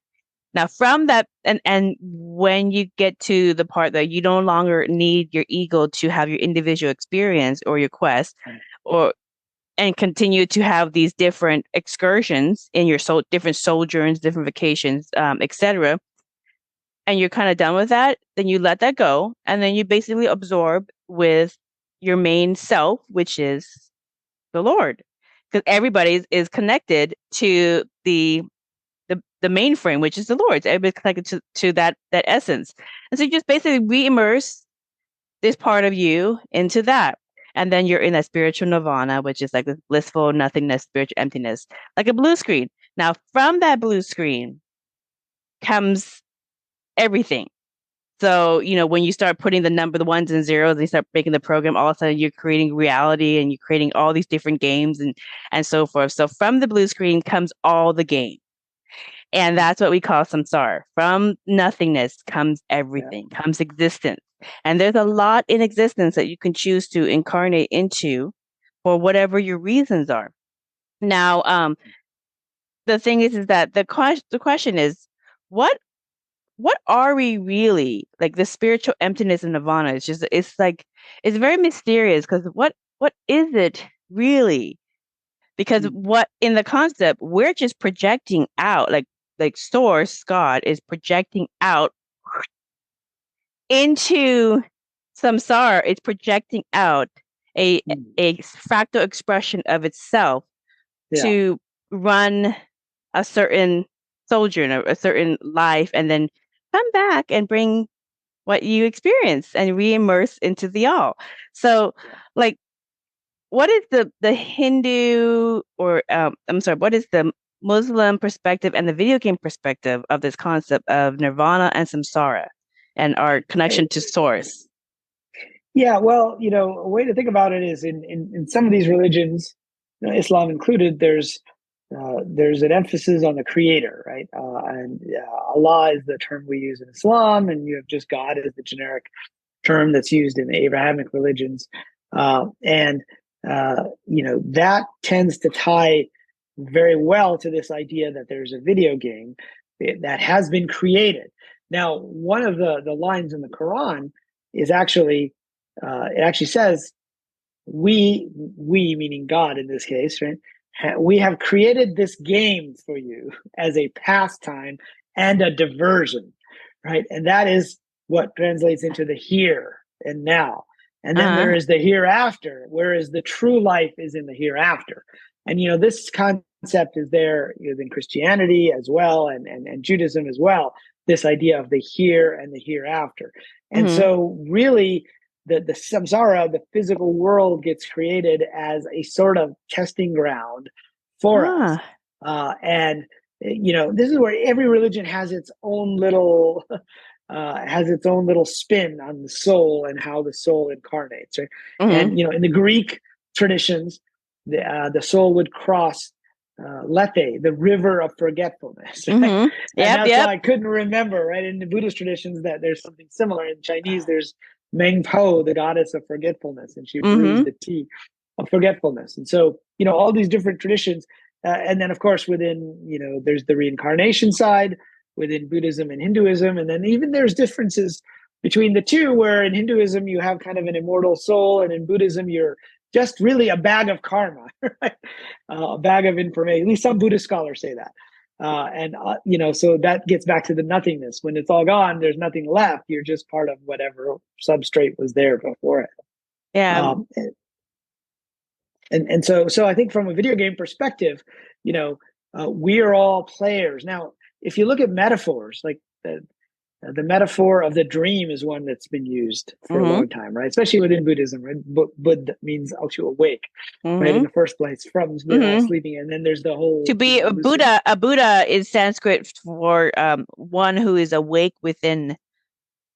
Now, from that, and when you get to the part that you no longer need your ego to have your individual experience or your quest, and continue to have these different excursions in your different sojourns, different vacations, etc., and you're kind of done with that, then you let that go, and then you basically absorb with your main self, which is the Lord, because everybody is connected to the mainframe, which is the Lord's. Everybody's connected to that essence, and so you just basically re-immerse this part of you into that. And then you're in that spiritual nirvana, which is like this blissful nothingness, spiritual emptiness, like a blue screen. Now, from that blue screen comes everything. So, when you start putting the ones and zeros, and you start making the program, all of a sudden you're creating reality, and you're creating all these different games and so forth. So from the blue screen comes all the game. And that's what we call samsara. From nothingness comes everything, comes existence. And there's a lot in existence that you can choose to incarnate into for whatever your reasons are. Now, the thing is that the question is, what are we really? Like the spiritual emptiness in nirvana, it's very mysterious, because what is it really? Because what in the concept, we're just projecting out, like source, God, is projecting out into samsara. It's projecting out a fractal expression of itself to run a certain sojourn, a certain life, and then come back and bring what you experience and re-immerse into the all. So, like, what is the Hindu, or what is the Muslim perspective and the video game perspective of this concept of nirvana and samsara and our connection to source? Yeah, well, a way to think about it is in some of these religions, Islam included, there's an emphasis on the creator, right? And Allah is the term we use in Islam, and you have just God as the generic term that's used in the Abrahamic religions. That tends to tie very well to this idea that there's a video game that has been created. Now, one of the lines in the Quran is actually, it actually says, we meaning God in this case, right? We have created this game for you as a pastime and a diversion, right? And that is what translates into the here and now. And then there is the hereafter, whereas the true life is in the hereafter. And, this concept is there in Christianity as well, and Judaism as well, this idea of the here and the hereafter. And so really, the samsara, the physical world, gets created as a sort of testing ground for us. And, this is where every religion has its own little spin on the soul and how the soul incarnates, right? And in the Greek traditions, the soul would cross Lethe, the river of forgetfulness. Right? And that's why I couldn't remember, right? In the Buddhist traditions, that there's something similar. In Chinese, there's Meng Po, the goddess of forgetfulness, and she brews the tea of forgetfulness. And so, all these different traditions. And then, of course, within, there's the reincarnation side within Buddhism and Hinduism. And then even there's differences between the two, where in Hinduism, you have kind of an immortal soul, and in Buddhism, you're just really a bag of karma, right? A bag of information. At least some Buddhist scholars say that. So that gets back to the nothingness. When it's all gone, there's nothing left. You're just part of whatever substrate was there before it. Yeah. And so I think from a video game perspective, we are all players. Now, if you look at metaphors, like the metaphor of the dream is one that's been used for a long time, right? Especially within Buddhism, right? Bud means to awake, right? In the first place, from we're all sleeping, and then there's the whole to be a Buddha. A Buddha is Sanskrit for one who is awake within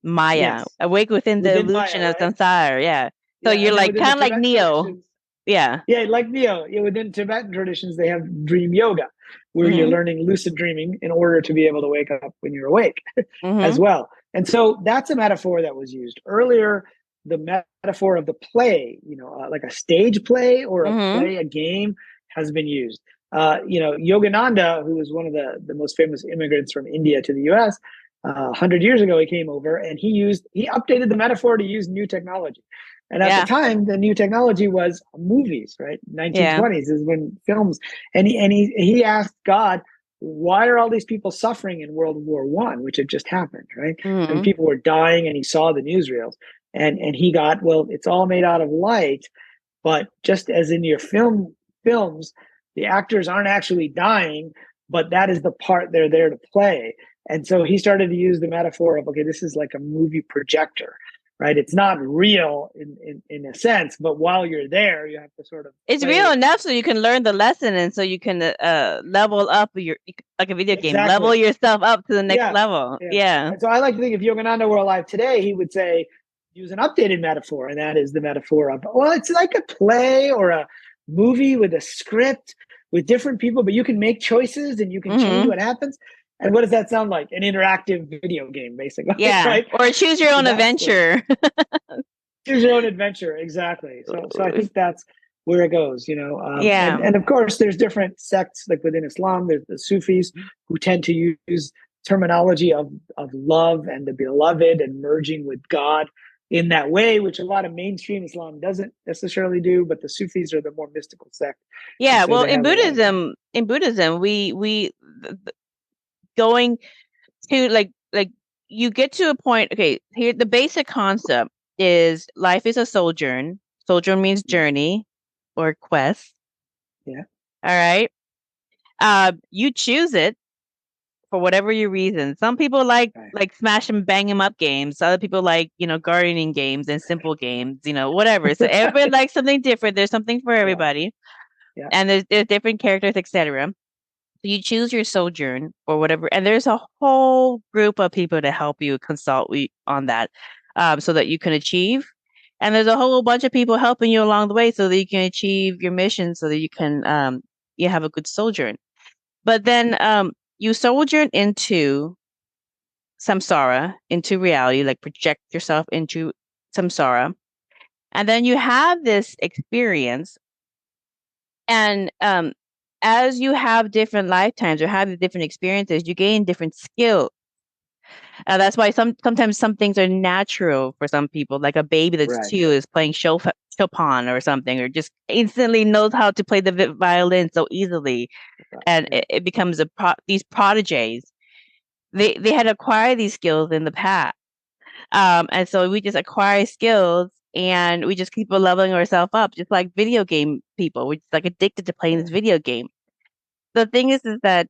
Maya, awake within the illusion Maya, of samsara. Yeah. So you're like kind of like Neo. Yeah, like Neo. Within Tibetan traditions, they have dream yoga, where you're learning lucid dreaming in order to be able to wake up when you're awake as well. And so that's a metaphor that was used earlier. The metaphor of the play, like a stage play or a game, has been used. Yogananda, who was one of the most famous immigrants from India to the U.S., 100 years ago, he came over and he updated the metaphor to use new technology. And at the time, the new technology was movies, right? 1920s is when films. And he asked God, why are all these people suffering in World War I, which had just happened, right? And people were dying, and he saw the newsreels. And he got, well, it's all made out of light. But just as in your films, the actors aren't actually dying, but that is the part they're there to play. And so he started to use the metaphor of, okay, this is like a movie projector. Right, it's not real in a sense, but while you're there, you have to sort of. It's real enough so you can learn the lesson, and so you can level up like a video game, level yourself up to the next level. Yeah. And so I like to think if Yogananda were alive today, he would say, use an updated metaphor, and that is the metaphor of, well, it's like a play or a movie with a script with different people, but you can make choices and you can change what happens. And what does that sound like? An interactive video game, basically. Yeah, right? Or choose your own adventure. Choose your own adventure, exactly. So I think that's where it goes, And of course, there's different sects, like within Islam, there's the Sufis who tend to use terminology of love and the beloved and merging with God in that way, which a lot of mainstream Islam doesn't necessarily do, but the Sufis are the more mystical sect. Yeah, so well, in Buddhism, we going to like you get to a point. Okay, here the basic concept is life is a sojourn. Sojourn means journey or quest. Yeah. All right. You choose it for whatever your reason. Some people like smash and bang 'em up games. Other people like gardening games and simple games. Whatever. So everybody likes something different. There's something for everybody. Yeah. And there's different characters, etc. So you choose your sojourn or whatever, and there's a whole group of people to help you consult on that, so that you can achieve. And there's a whole bunch of people helping you along the way so that you can achieve your mission, so that you can you have a good sojourn. But then you sojourn into samsara, into reality, like project yourself into samsara, and then you have this experience, and as you have different lifetimes or have different experiences, you gain different skills. That's why sometimes some things are natural for some people, like a baby that's Right. 2 is playing Chopin or something, or just instantly knows how to play the violin so easily, and Right. it becomes these prodigies. They had acquired these skills in the past, and so we just acquire skills and we just keep leveling ourselves up, just like video game people. We're just like addicted to playing this video game. The thing is that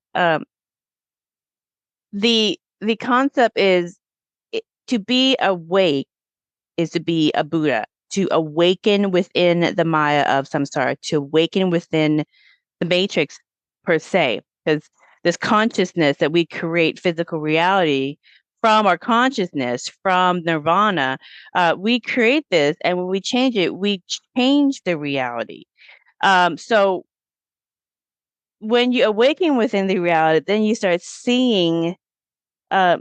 the concept is to be awake is to be a Buddha, to awaken within the Maya of samsara, to awaken within the matrix per se, because this consciousness that we create physical reality from our consciousness, from nirvana, we create this, and when we change it, we change the reality. So when you awaken within the reality, then you start seeing uh,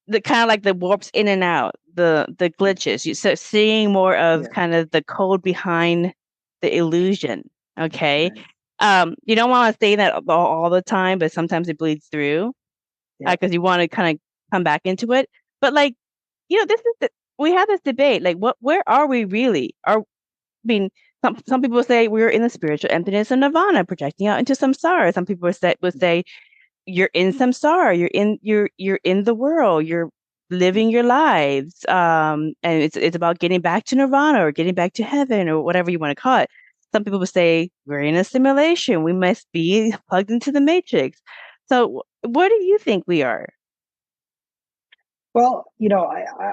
the kind of like the warps in and out, the glitches. You start seeing more of Yeah. kind of the code behind the illusion. Okay. Right. You don't want to say that all the time, but sometimes it bleeds through Yeah. because you want to kind of come back into it. But like, this is we have this debate. Like, where are we really? I mean, some people say we're in the spiritual emptiness of nirvana, projecting out into samsara. Some people would say you're in samsara, you're in the world, you're living your lives, and it's about getting back to nirvana or getting back to heaven or whatever you want to call it. Some people would say we're in a simulation, we must be plugged into the matrix. So what do you think we are? Well,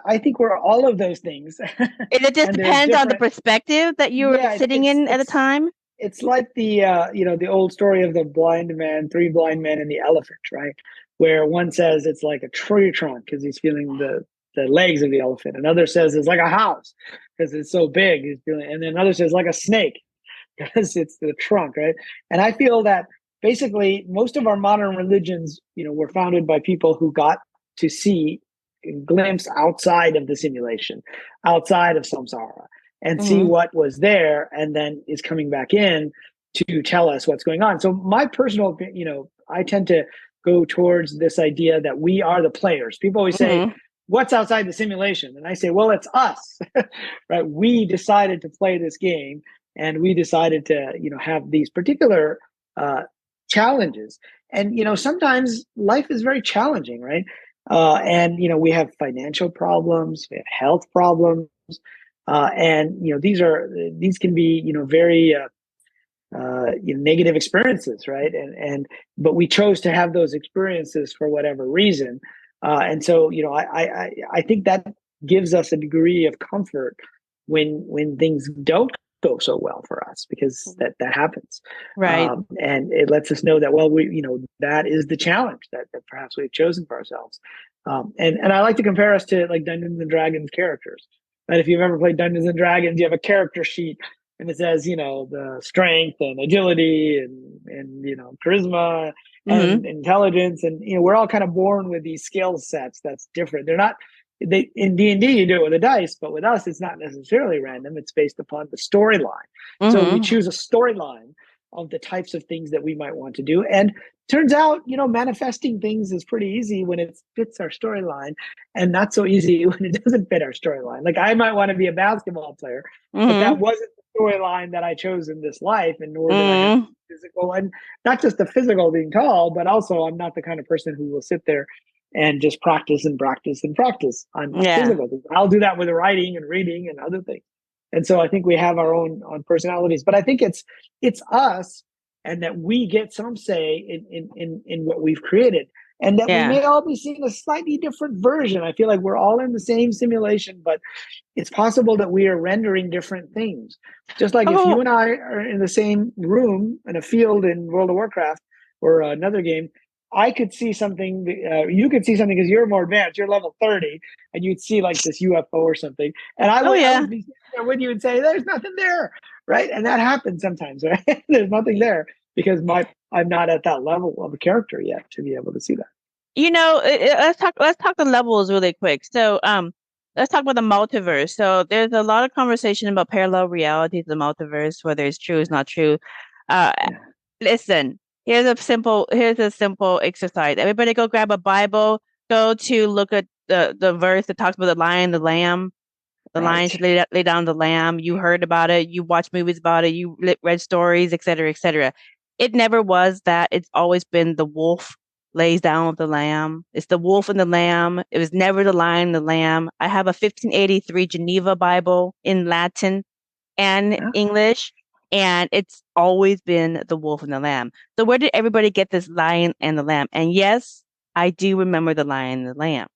I think we're all of those things, And it just and there's depends on the different. perspective that you were Yeah, sitting in at the time. it's like the the old story of the blind man, three blind men, and the elephant, right? Where one says it's like a tree trunk because he's feeling the legs of the elephant. Another says it's like a house because it's so big. He's feeling, and then another says like a snake because it's the trunk, right? And I feel that basically most of our modern religions, were founded by people who got to see a glimpse outside of the simulation, outside of samsara, and see Mm-hmm. what was there, and then is coming back in to tell us what's going on. So my personal, I tend to go towards this idea that we are the players. People always say, Mm-hmm. what's outside the simulation? And I say, well, it's us, right? We decided to play this game, and we decided to have these particular challenges. And sometimes life is very challenging, right? And we have financial problems, we have health problems, and these can be very negative experiences, right? And but we chose to have those experiences for whatever reason, and so I think that gives us a degree of comfort when things don't go so well for us, because that happens, Right. and it lets us know that, well, we that is the challenge that perhaps we've chosen for ourselves, and I like to compare us to like Dungeons and Dragons characters. Right? If you've ever played Dungeons and Dragons, you have a character sheet, and it says the strength and agility and charisma Mm-hmm. and intelligence, and we're all kind of born with these skill sets that's different. They're not, they in D&D you do it with a dice, but with us it's not necessarily random. It's based upon the storyline. So we Mm-hmm. choose a storyline of the types of things that we might want to do, and turns out manifesting things is pretty easy when it fits our storyline, and not so easy when it doesn't fit our storyline. Like, I might want to be a basketball player, but that Mm-hmm. wasn't the storyline that I chose in this life, and nor did I have Mm-hmm. physical, and not just the physical being tall, but also I'm not the kind of person who will sit there and just practice and practice and practice. I'm a Yeah. physical. I'll do that with writing and reading and other things. And so I think we have our own personalities, but I think it's us, and that we get some say in what we've created, and that we Yeah. may all be seeing a slightly different version. I feel like we're all in the same simulation, but it's possible that we are rendering different things. Just like if you Oh, and I are in the same room in a field in World of Warcraft or another game, I could see something, you could see something because you're more advanced, you're level 30, and you'd see like this UFO or something. And oh I yeah. would be there with you and say, there's nothing there, right? And that happens sometimes, right? There's nothing there because I'm not at that level of a character yet to be able to see that. Let's talk the levels really quick. So, let's talk about the multiverse. So, there's a lot of conversation about parallel realities, the multiverse, whether it's true, it's not true. Uh, Yeah. Listen, here's a simple exercise. Everybody, go grab a Bible. go to look at the verse that talks about the lion and the lamb. The lion should lay down the lamb. You heard about it. You watched movies about it. You read stories, et cetera, et cetera. It never was that. It's always been the wolf lays down with the lamb. It's the wolf and the lamb. It was never the lion and the lamb. I have a 1583 Geneva Bible in Latin and English, and it's always been the wolf and the lamb. So where did everybody get this lion and the lamb? And yes, I do remember the lion and the lamb.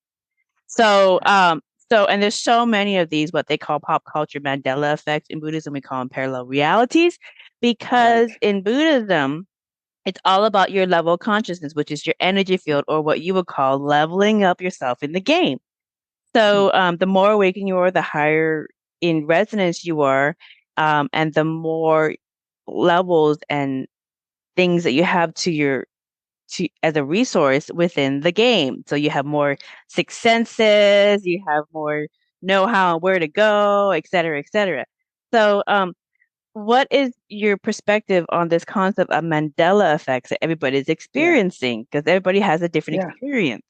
So, and there's so many of these, what they call pop culture Mandela effects. In Buddhism, we call them parallel realities, because in Buddhism, it's all about your level of consciousness, which is your energy field, or what you would call leveling up yourself in the game. So, the more awakened you are, the higher in resonance you are, and the more levels and things that you have as a resource within the game. So you have more sixth senses, you have more know-how where to go, et cetera, et cetera. So what is your perspective on this concept of Mandela effects that everybody's experiencing? Because everybody has a different experience.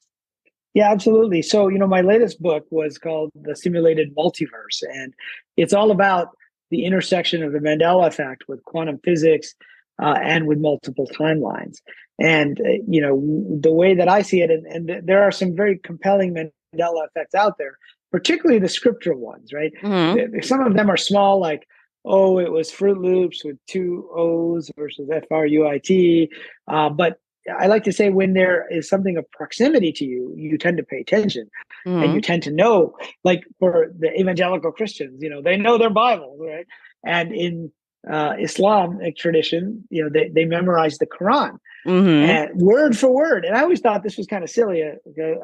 Yeah, absolutely. So, my latest book was called The Simulated Multiverse, and it's all about the intersection of the Mandela effect with quantum physics and with multiple timelines. And, the way that I see it, and there are some very compelling Mandela effects out there, particularly the scriptural ones, right? Mm-hmm. Some of them are small, like, oh, it was Fruit Loops with 2 O's versus FRUIT. But I like to say when there is something of proximity to you, you tend to pay attention and you tend to know, like for the evangelical Christians, they know their Bible, right? And in Islamic tradition, they memorize the Quran and word for word. And I always thought this was kind of silly.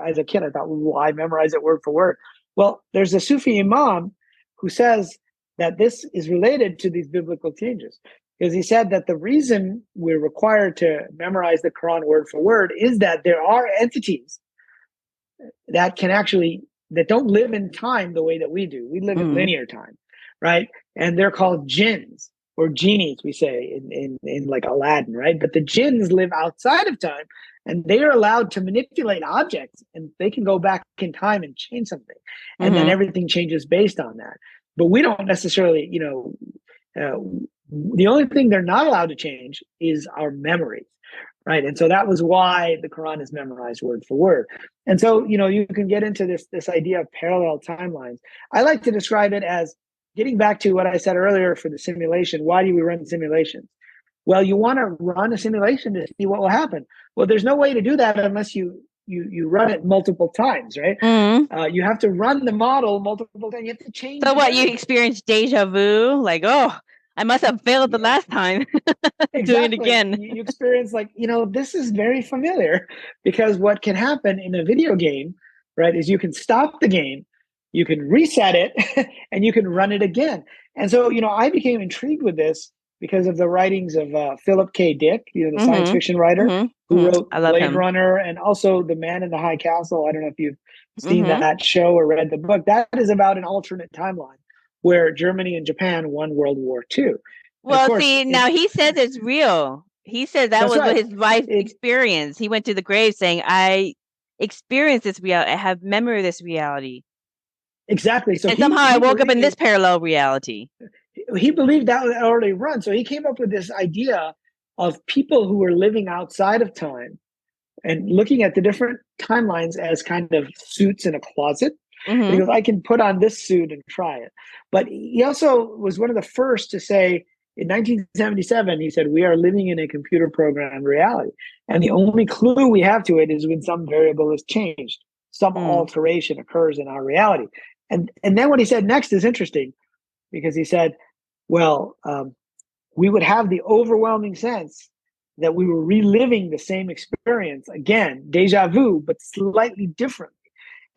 As a kid, I thought, well, why memorize it word for word? Well, there's a Sufi imam who says that this is related to these biblical changes. Because he said that the reason we're required to memorize the Quran word for word is that there are entities that don't live in time the way that we do. We live in linear time, right? And they're called jinns or genies, we say in like Aladdin, right? But the jinns live outside of time, and they are allowed to manipulate objects, and they can go back in time and change something, and then everything changes based on that. But we don't necessarily, the only thing they're not allowed to change is our memories, right? And so that was why the Quran is memorized word for word. And so, you can get into this idea of parallel timelines. I like to describe it as getting back to what I said earlier for the simulation. Why do we run simulations? Well, you want to run a simulation to see what will happen. Well, there's no way to do that unless you run it multiple times, right? You have to run the model multiple times. You have to change. So what, you experience deja vu? Like, oh, I must have failed the last time. Exactly. Do it again. You experience like, this is very familiar, because what can happen in a video game, right, is you can stop the game, you can reset it, and you can run it again. And so, I became intrigued with this because of the writings of Philip K. Dick, the science fiction writer who wrote Blade Runner and also The Man in the High Castle. I don't know if you've seen that show or read the book. That is about an alternate timeline where Germany and Japan won World War II. Well, now he says it's real. He said that was what his life experienced. He went to the grave saying, I experienced this reality. I have memory of this reality. Exactly. So somehow I woke up in this parallel reality. He believed that was already run. So he came up with this idea of people who were living outside of time and looking at the different timelines as kind of suits in a closet. Because I can put on this suit and try it. But he also was one of the first to say, in 1977, he said, we are living in a computer programmed reality. And the only clue we have to it is when some variable is changed, some alteration occurs in our reality. And then what he said next is interesting, because he said, well, we would have the overwhelming sense that we were reliving the same experience again, deja vu, but slightly different.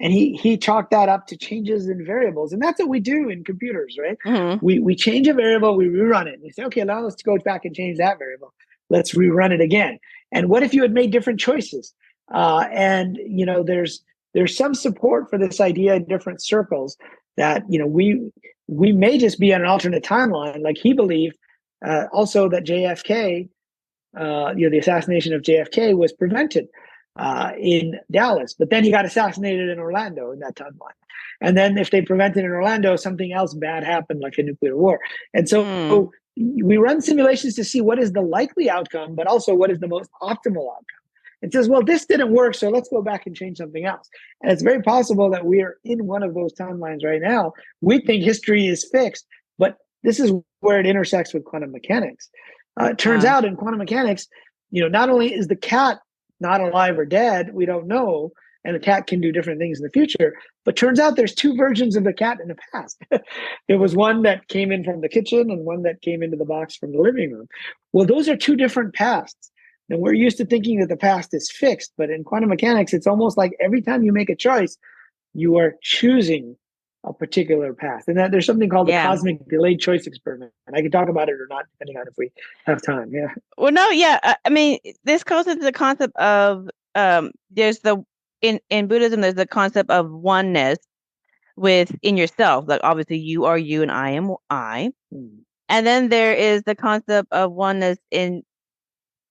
And he chalked that up to changes in variables. And that's what we do in computers, right? We change a variable, we rerun it. And we say, okay, now let's go back and change that variable. Let's rerun it again. And what if you had made different choices? There's some support for this idea in different circles that, we may just be on an alternate timeline. Like he believed also that JFK, the assassination of JFK was prevented in Dallas, but then he got assassinated in Orlando in that timeline. And then if they prevented in Orlando, something else bad happened, like a nuclear war. And so we run simulations to see what is the likely outcome, but also what is the most optimal outcome. It says, well, this didn't work, so let's go back and change something else. And it's very possible that we are in one of those timelines right now. We think history is fixed, but this is where it intersects with quantum mechanics. It turns out in quantum mechanics, not only is the cat not alive or dead, we don't know, and the cat can do different things in the future, but turns out there's two versions of the cat in the past. There was one that came in from the kitchen and one that came into the box from the living room. Well, those are two different pasts. And we're used to thinking that the past is fixed, but in quantum mechanics, it's almost like every time you make a choice, you are choosing a particular path. And that there's something called the cosmic delayed choice experiment. And I can talk about it or not, depending on if we have time. Yeah. Well, no, I mean, this goes into the concept of there's in Buddhism, there's the concept of oneness within yourself. Like obviously you are you and I am I. And then there is the concept of oneness in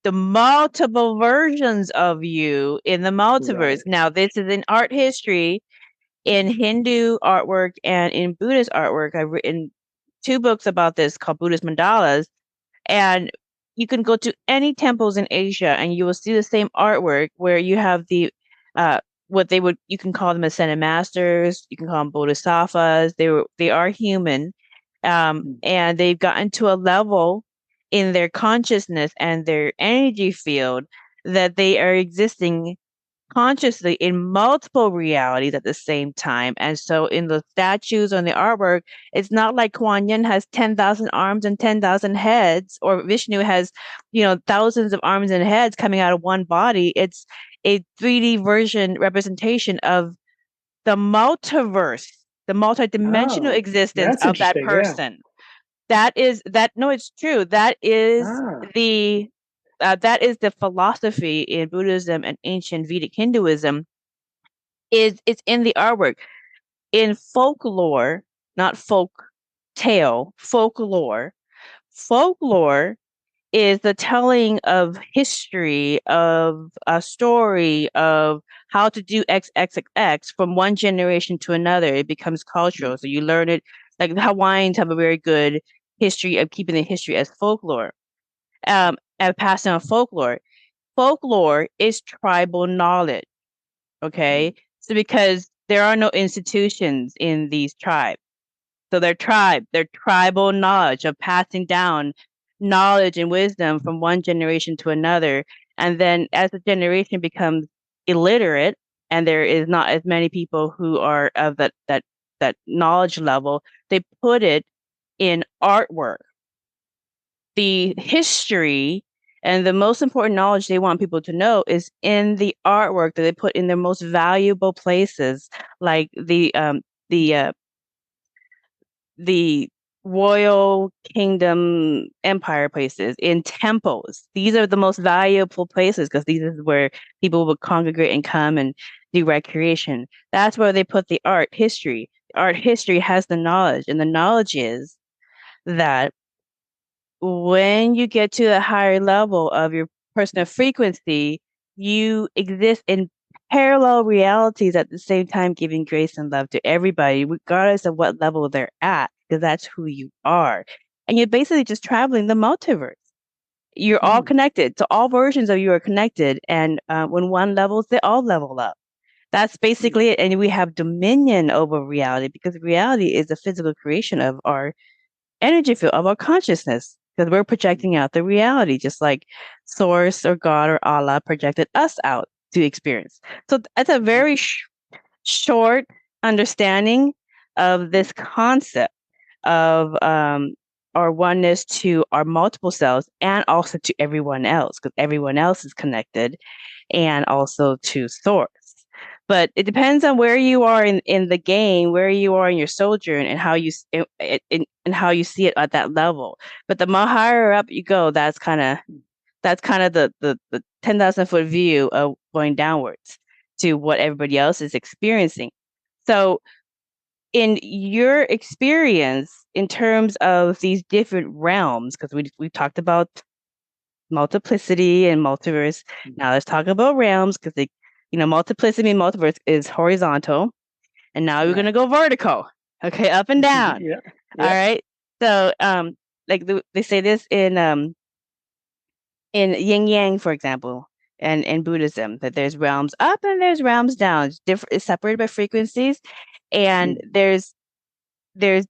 the multiple versions of you in the multiverse. Right. Now, this is in art history, in Hindu artwork, and in Buddhist artwork. I've written 2 books about this called Buddhist mandalas. And you can go to any temples in Asia and you will see the same artwork where you have the you can call them ascended masters, you can call them bodhisattvas. They are human, and they've gotten to a level in their consciousness and their energy field that they are existing consciously in multiple realities at the same time. And so in the statues on the artwork, it's not like Kuan Yin has 10,000 arms and 10,000 heads, or Vishnu has, thousands of arms and heads coming out of one body. It's a 3D version representation of the multiverse, the multidimensional existence of that person. Yeah. No, it's true. That is the philosophy in Buddhism and ancient Vedic Hinduism. It's in the artwork. In folklore, not folk tale, folklore. Folklore is the telling of history, of a story, of how to do X, X, X, X from one generation to another. It becomes cultural. So you learn it. Like the Hawaiians have a very good history of keeping the history as folklore, and passing on folklore. Folklore is tribal knowledge. Okay. So because there are no institutions in these tribes. So they're tribal knowledge of passing down knowledge and wisdom from one generation to another. And then as the generation becomes illiterate and there is not as many people who are of that knowledge level, they put it in artwork. The history and the most important knowledge they want people to know is in the artwork that they put in their most valuable places, like the royal kingdom empire places, in temples. These are the most valuable places because these is where people will congregate and come and do recreation. That's where they put the art history. Art history has the knowledge, and the knowledge is that when you get to the higher level of your personal frequency, you exist in parallel realities at the same time, giving grace and love to everybody, regardless of what level they're at, because that's who you are. And you're basically just traveling the multiverse. You're all connected. So all versions of you are connected. And when one levels, they all level up. That's basically it. And we have dominion over reality because reality is the physical creation of our energy field, of our consciousness, because we're projecting out the reality, just like Source or God or Allah projected us out to experience. So that's a very short understanding of this concept of our oneness to our multiple selves and also to everyone else, because everyone else is connected, and also to Source. But it depends on where you are in the game, where you are in your sojourn, and how you and how you see it at that level. But the more higher up you go, that's kind of the 10,000-foot view of going downwards to what everybody else is experiencing. So in your experience, in terms of these different realms, because we talked about multiplicity and multiverse. Now let's talk about realms, because multiplicity and multiverse is horizontal, and now we're going to go vertical. Okay, up and down. Yeah. All right. So, like they say this in yin yang, for example, and in Buddhism, that there's realms up and there's realms down. It's separated by frequencies, and there's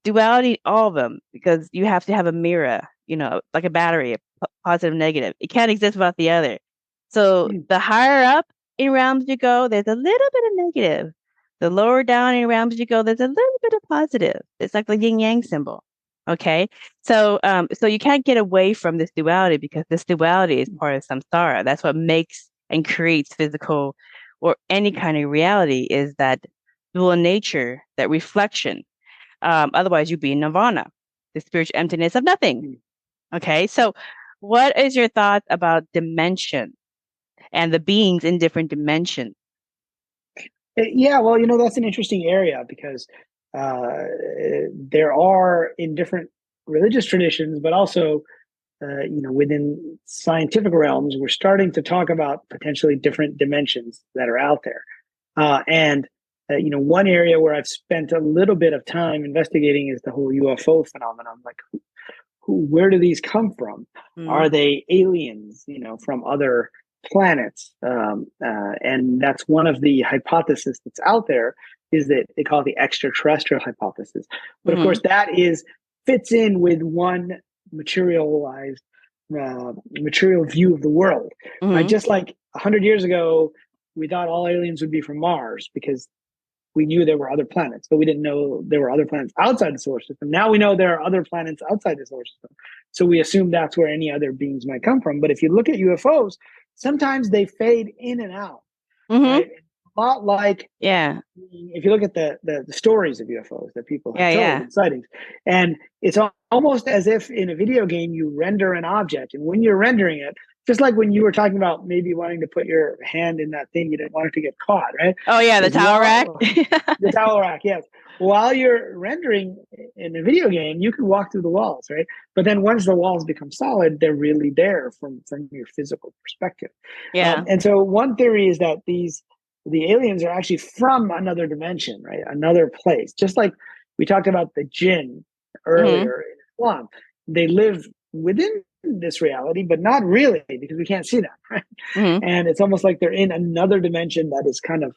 duality in all of them, because you have to have a mirror, like a battery, positive, negative. It can't exist without the other. So the higher up in realms you go, there's a little bit of negative. The lower down in realms you go, there's a little bit of positive. It's like the yin yang symbol. Okay. So so you can't get away from this duality, because this duality is part of samsara. That's what makes and creates physical or any kind of reality, is that dual nature, that reflection. Otherwise, you'd be in nirvana, the spiritual emptiness of nothing. Okay, so what is your thoughts about dimension and the beings in different dimensions? Yeah, well, that's an interesting area, because there are, in different religious traditions, but also within scientific realms, we're starting to talk about potentially different dimensions that are out there. And one area where I've spent a little bit of time investigating is the whole UFO phenomenon. Like, where do these come from? Are they aliens, from other planets? And that's one of the hypotheses that's out there, is that they call it the extraterrestrial hypothesis. But of course, that fits in with one materialized material view of the world. Right? Just like 100 years ago, we thought all aliens would be from Mars, because we knew there were other planets, but we didn't know there were other planets outside the solar system. Now we know there are other planets outside the solar system. So we assume that's where any other beings might come from. But if you look at UFOs, sometimes they fade in and out. Right? A lot like, if you look at the stories of UFOs that people have told in sightings, and it's almost as if in a video game you render an object, and when you're rendering it, just like when you were talking about maybe wanting to put your hand in that thing, you didn't want it to get caught, right? Oh yeah, the towel rack. The towel rack, yes. While you're rendering in a video game, you can walk through the walls, right? But then once the walls become solid, they're really there from your physical perspective. Yeah. And so one theory is that the aliens are actually from another dimension, right? Another place. Just like we talked about the jinn earlier in Islam. They live within this reality, but not really, because we can't see them, right? And it's almost like they're in another dimension that is kind of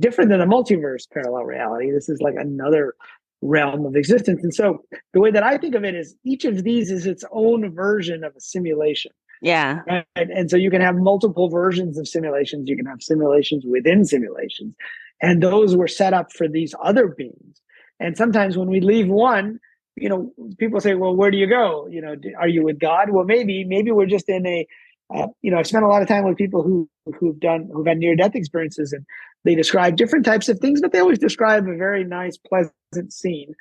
different than a multiverse parallel reality. This is like another realm of existence. And so the way that I think of it is, each of these is its own version of a simulation. Yeah. Right? And so you can have multiple versions of simulations. You can have simulations within simulations. And those were set up for these other beings. And sometimes when we leave one, people say, well, where do you go? Are you with God? Well, maybe we're just in a, I've spent a lot of time with people who've had near-death experiences, and they describe different types of things, but they always describe a very nice, pleasant scene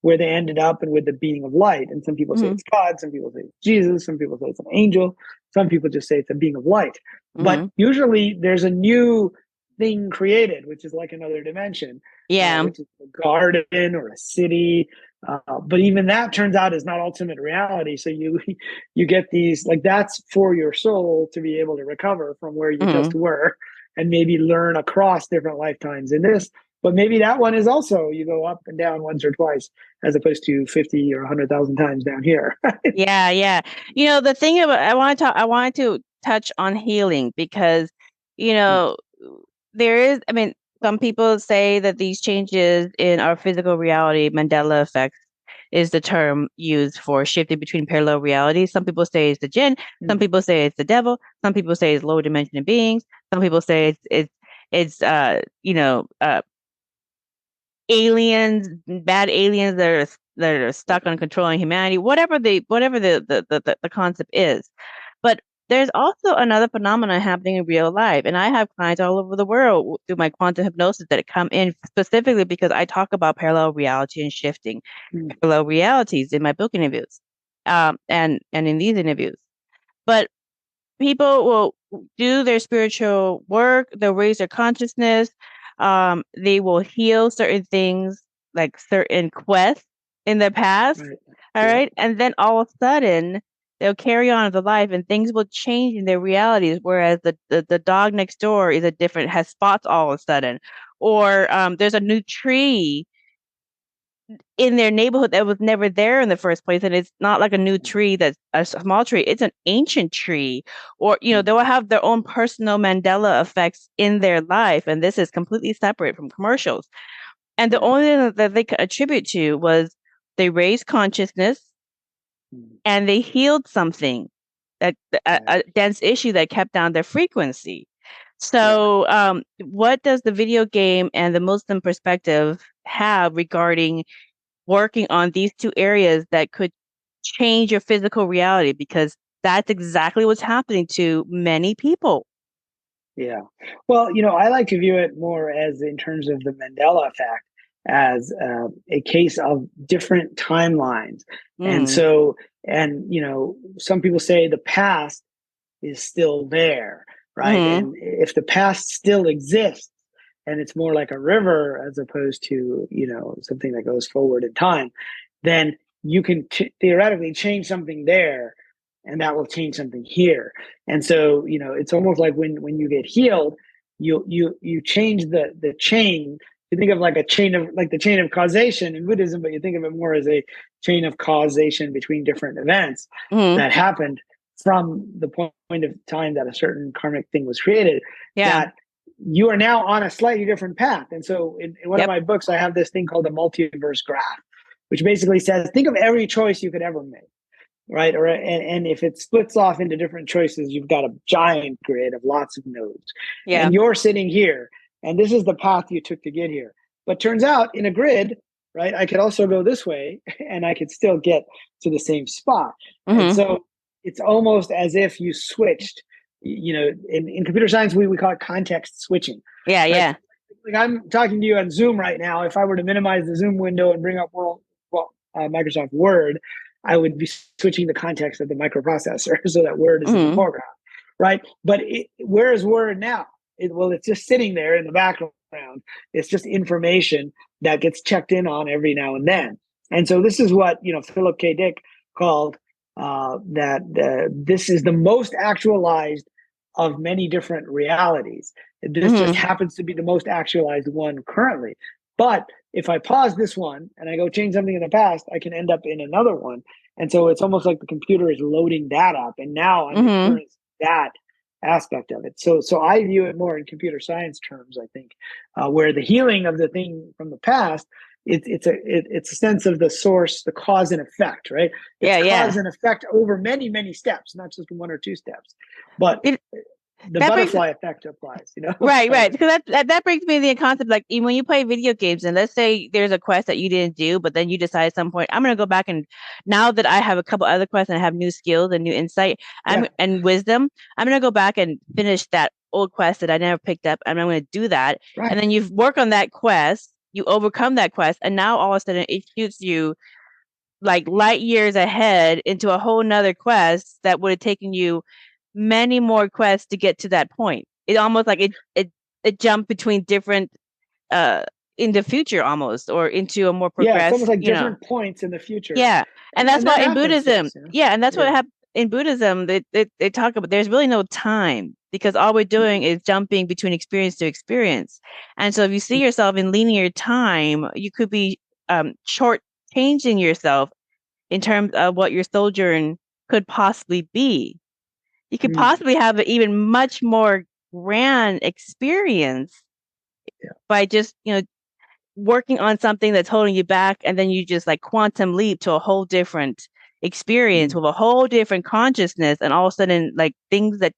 where they ended up and with the being of light. And some people say it's God, some people say it's Jesus, some people say it's an angel, some people just say it's a being of light. But usually there's a new thing created, which is like another dimension. Which is a garden or a city. But even that turns out is not ultimate reality. So you get these, like, that's for your soul to be able to recover from where you just were, and maybe learn across different lifetimes in this. But maybe that one is also, you go up and down once or twice, as opposed to 50 or 100,000 times down here. Yeah. The thing about, I wanted to touch on healing, because, there is, some people say that these changes in our physical reality, Mandela effect, is the term used for shifting between parallel realities. Some people say it's the jinn. Some people say it's the devil. Some people say it's lower dimension beings. Some people say it's aliens, bad aliens that are stuck on controlling humanity. Whatever the concept is, but there's also another phenomenon happening in real life. And I have clients all over the world through my quantum hypnosis that come in specifically because I talk about parallel reality and shifting parallel realities in my book interviews, and in these interviews. But people will do their spiritual work, they'll raise their consciousness, they will heal certain things, like certain quests in the past. All right. And then all of a sudden, They'll carry on with the life and things will change in their realities. Whereas the dog next door is a different, has spots all of a sudden. Or there's a new tree in their neighborhood that was never there in the first place. And it's not like a new tree that's a small tree, it's an ancient tree. Or, they will have their own personal Mandela effects in their life. And this is completely separate from commercials. And the only thing that they could attribute to was they raised consciousness and they healed something that a dense issue that kept down their frequency. So, what does the video game and the Muslim perspective have regarding working on these two areas that could change your physical reality? Because that's exactly what's happening to many people. Yeah. Well, I like to view it more as in terms of the Mandela effect as a case of different timelines. And so, some people say the past is still there, right? And if the past still exists and it's more like a river as opposed to, something that goes forward in time, then you can theoretically change something there and that will change something here. And so, it's almost like when you get healed, you change the chain. You think of like the chain of causation in Buddhism, but you think of it more as a chain of causation between different events that happened from the point of time that a certain karmic thing was created. That you are now on a slightly different path. And so in one of my books, I have this thing called the multiverse graph, which basically says, think of every choice you could ever make. Right. And if it splits off into different choices, you've got a giant grid of lots of nodes. And you're sitting here, and this is the path you took to get here. But turns out in a grid, right, I could also go this way and I could still get to the same spot. And so it's almost as if you switched, in computer science, we call it context switching. Yeah. Like I'm talking to you on Zoom right now. If I were to minimize the Zoom window and bring up Microsoft Word, I would be switching the context of the microprocessor so that Word is in the foreground, right? But where is Word now? It's just sitting there in the background. It's just information that gets checked in on every now and then. And so this is what Philip K. Dick called this is the most actualized of many different realities. This just happens to be the most actualized one currently. But if I pause this one and I go change something in the past, I can end up in another one. And so it's almost like the computer is loading that up. And now I'm experiencing that aspect of it. So I view it more in computer science terms, I think, where the healing of the thing from the past, it's a sense of the source, the cause and effect, right? It's cause and effect over many, many steps, not just one or two steps. But the butterfly effect applies, Right. Because that brings me to the concept, like even when you play video games and let's say there's a quest that you didn't do, but then you decide at some point, I'm going to go back and now that I have a couple other quests and I have new skills and new insight and wisdom, I'm going to go back and finish that old quest that I never picked up. And I'm going to do that. Right. And then you work on that quest, you overcome that quest. And now all of a sudden it shoots you like light years ahead into a whole nother quest that would have taken you many more quests to get to that point. It almost like it jumped between different in the future almost, or into a more progressed. Yeah, it's almost like different points in the future. Yeah, and that's why in Buddhism. And that's what happened in Buddhism. They talk about there's really no time because all we're doing is jumping between experience to experience. And so if you see yourself in linear time, you could be short changing yourself in terms of what your sojourn could possibly be. You could possibly have an even much more grand experience by just, working on something that's holding you back. And then you just like quantum leap to a whole different experience with a whole different consciousness. And all of a sudden, like things that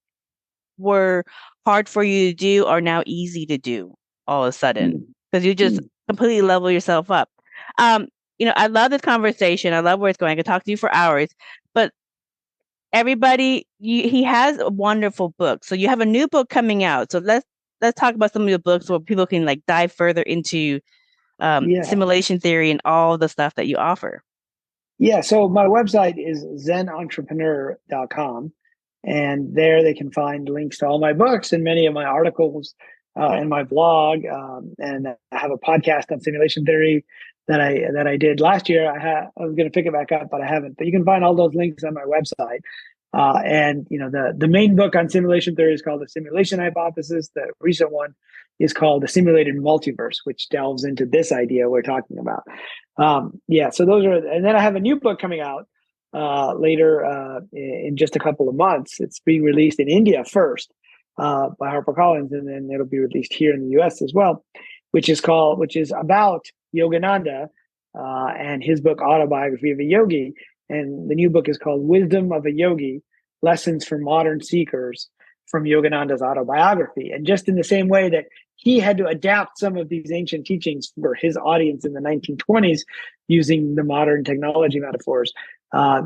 were hard for you to do are now easy to do all of a sudden because you just completely level yourself up. I love this conversation. I love where it's going. I could talk to you for hours, but everybody, he has a wonderful book. So you have a new book coming out. So let's talk about some of your books where people can like dive further into simulation theory and all the stuff that you offer. Yeah. So my website is zenentrepreneur.com. And there they can find links to all my books and many of my articles and my blog. And I have a podcast on simulation theory that I did last year. I was going to pick it back up, but I haven't. But you can find all those links on my website. And the main book on simulation theory is called The Simulation Hypothesis. The recent one is called The Simulated Multiverse, which delves into this idea we're talking about. So those are, and then I have a new book coming out later in just a couple of months. It's being released in India first by HarperCollins, and then it'll be released here in the US as well, which is about Yogananda and his book Autobiography of a Yogi. And the new book is called Wisdom of a Yogi, Lessons for Modern Seekers from Yogananda's Autobiography. And just in the same way that he had to adapt some of these ancient teachings for his audience in the 1920s using the modern technology metaphors,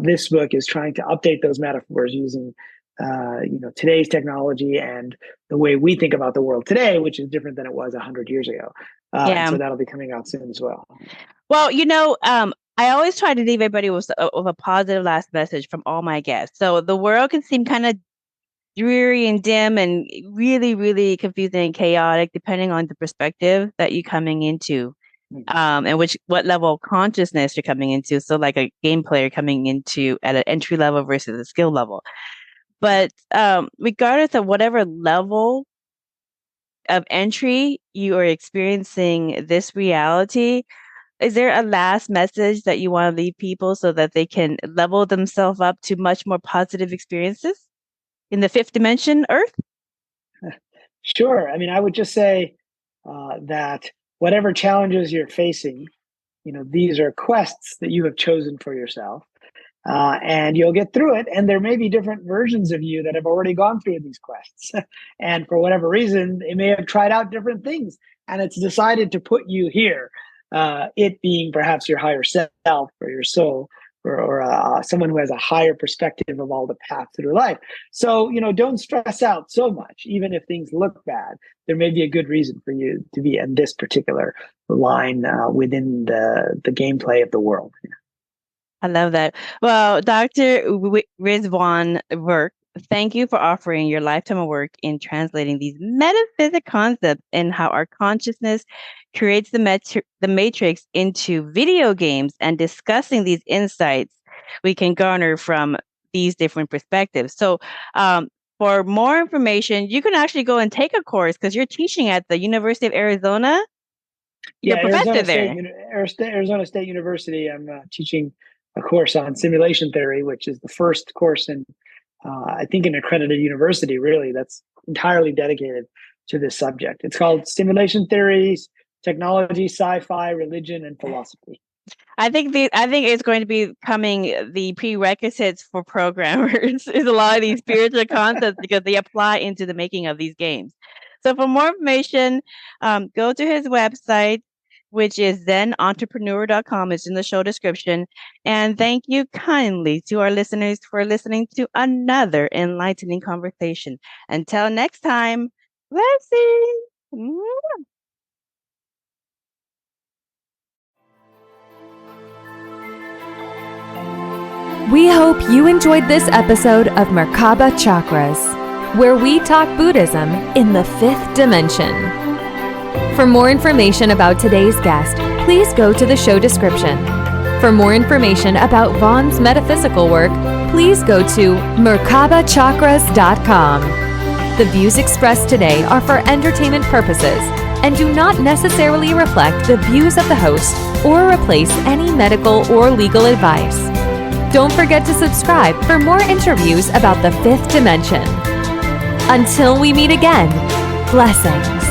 this book is trying to update those metaphors using today's technology and the way we think about the world today, which is different than it was 100 years ago. So that'll be coming out soon as well. Well, I always try to leave everybody with a positive last message from all my guests. So the world can seem kind of dreary and dim and really, really confusing and chaotic, depending on the perspective that you're coming into, and what level of consciousness you're coming into. So like a game player coming into at an entry level versus a skill level. But regardless of whatever level of entry you are experiencing this reality, is there a last message that you want to leave people so that they can level themselves up to much more positive experiences in the fifth dimension, Earth? Sure. I mean, I would just say that whatever challenges you're facing, these are quests that you have chosen for yourself. And you'll get through it. And there may be different versions of you that have already gone through these quests. And for whatever reason, they may have tried out different things. And it's decided to put you here. It being perhaps your higher self or your soul or someone who has a higher perspective of all the paths through life. So, don't stress out so much, even if things look bad. There may be a good reason for you to be in this particular line within the gameplay of the world. I love that. Well, Dr. Rizwan Virk, thank you for offering your lifetime of work in translating these metaphysical concepts and how our consciousness creates the matrix into video games and discussing these insights we can garner from these different perspectives. So for more information, you can actually go and take a course because you're teaching at the University of Arizona. You're a professor there. Arizona State University. I'm teaching a course on simulation theory, which is the first course in, I think, an accredited university, really, that's entirely dedicated to this subject. It's called Simulation Theories, Technology, Sci-Fi, Religion, and Philosophy. I think it's going to be becoming the prerequisites for programmers is a lot of these spiritual concepts because they apply into the making of these games. So for more information, go to his website, which is zenentrepreneur.com. It's in the show description. And thank you kindly to our listeners for listening to another enlightening conversation. Until next time, blessings. We hope you enjoyed this episode of Merkaba Chakras, where we talk Buddhism in the fifth dimension. For more information about today's guest, please go to the show description. For more information about Vaughn's metaphysical work, please go to merkabachakras.com. The views expressed today are for entertainment purposes and do not necessarily reflect the views of the host or replace any medical or legal advice. Don't forget to subscribe for more interviews about the fifth dimension. Until we meet again, blessings.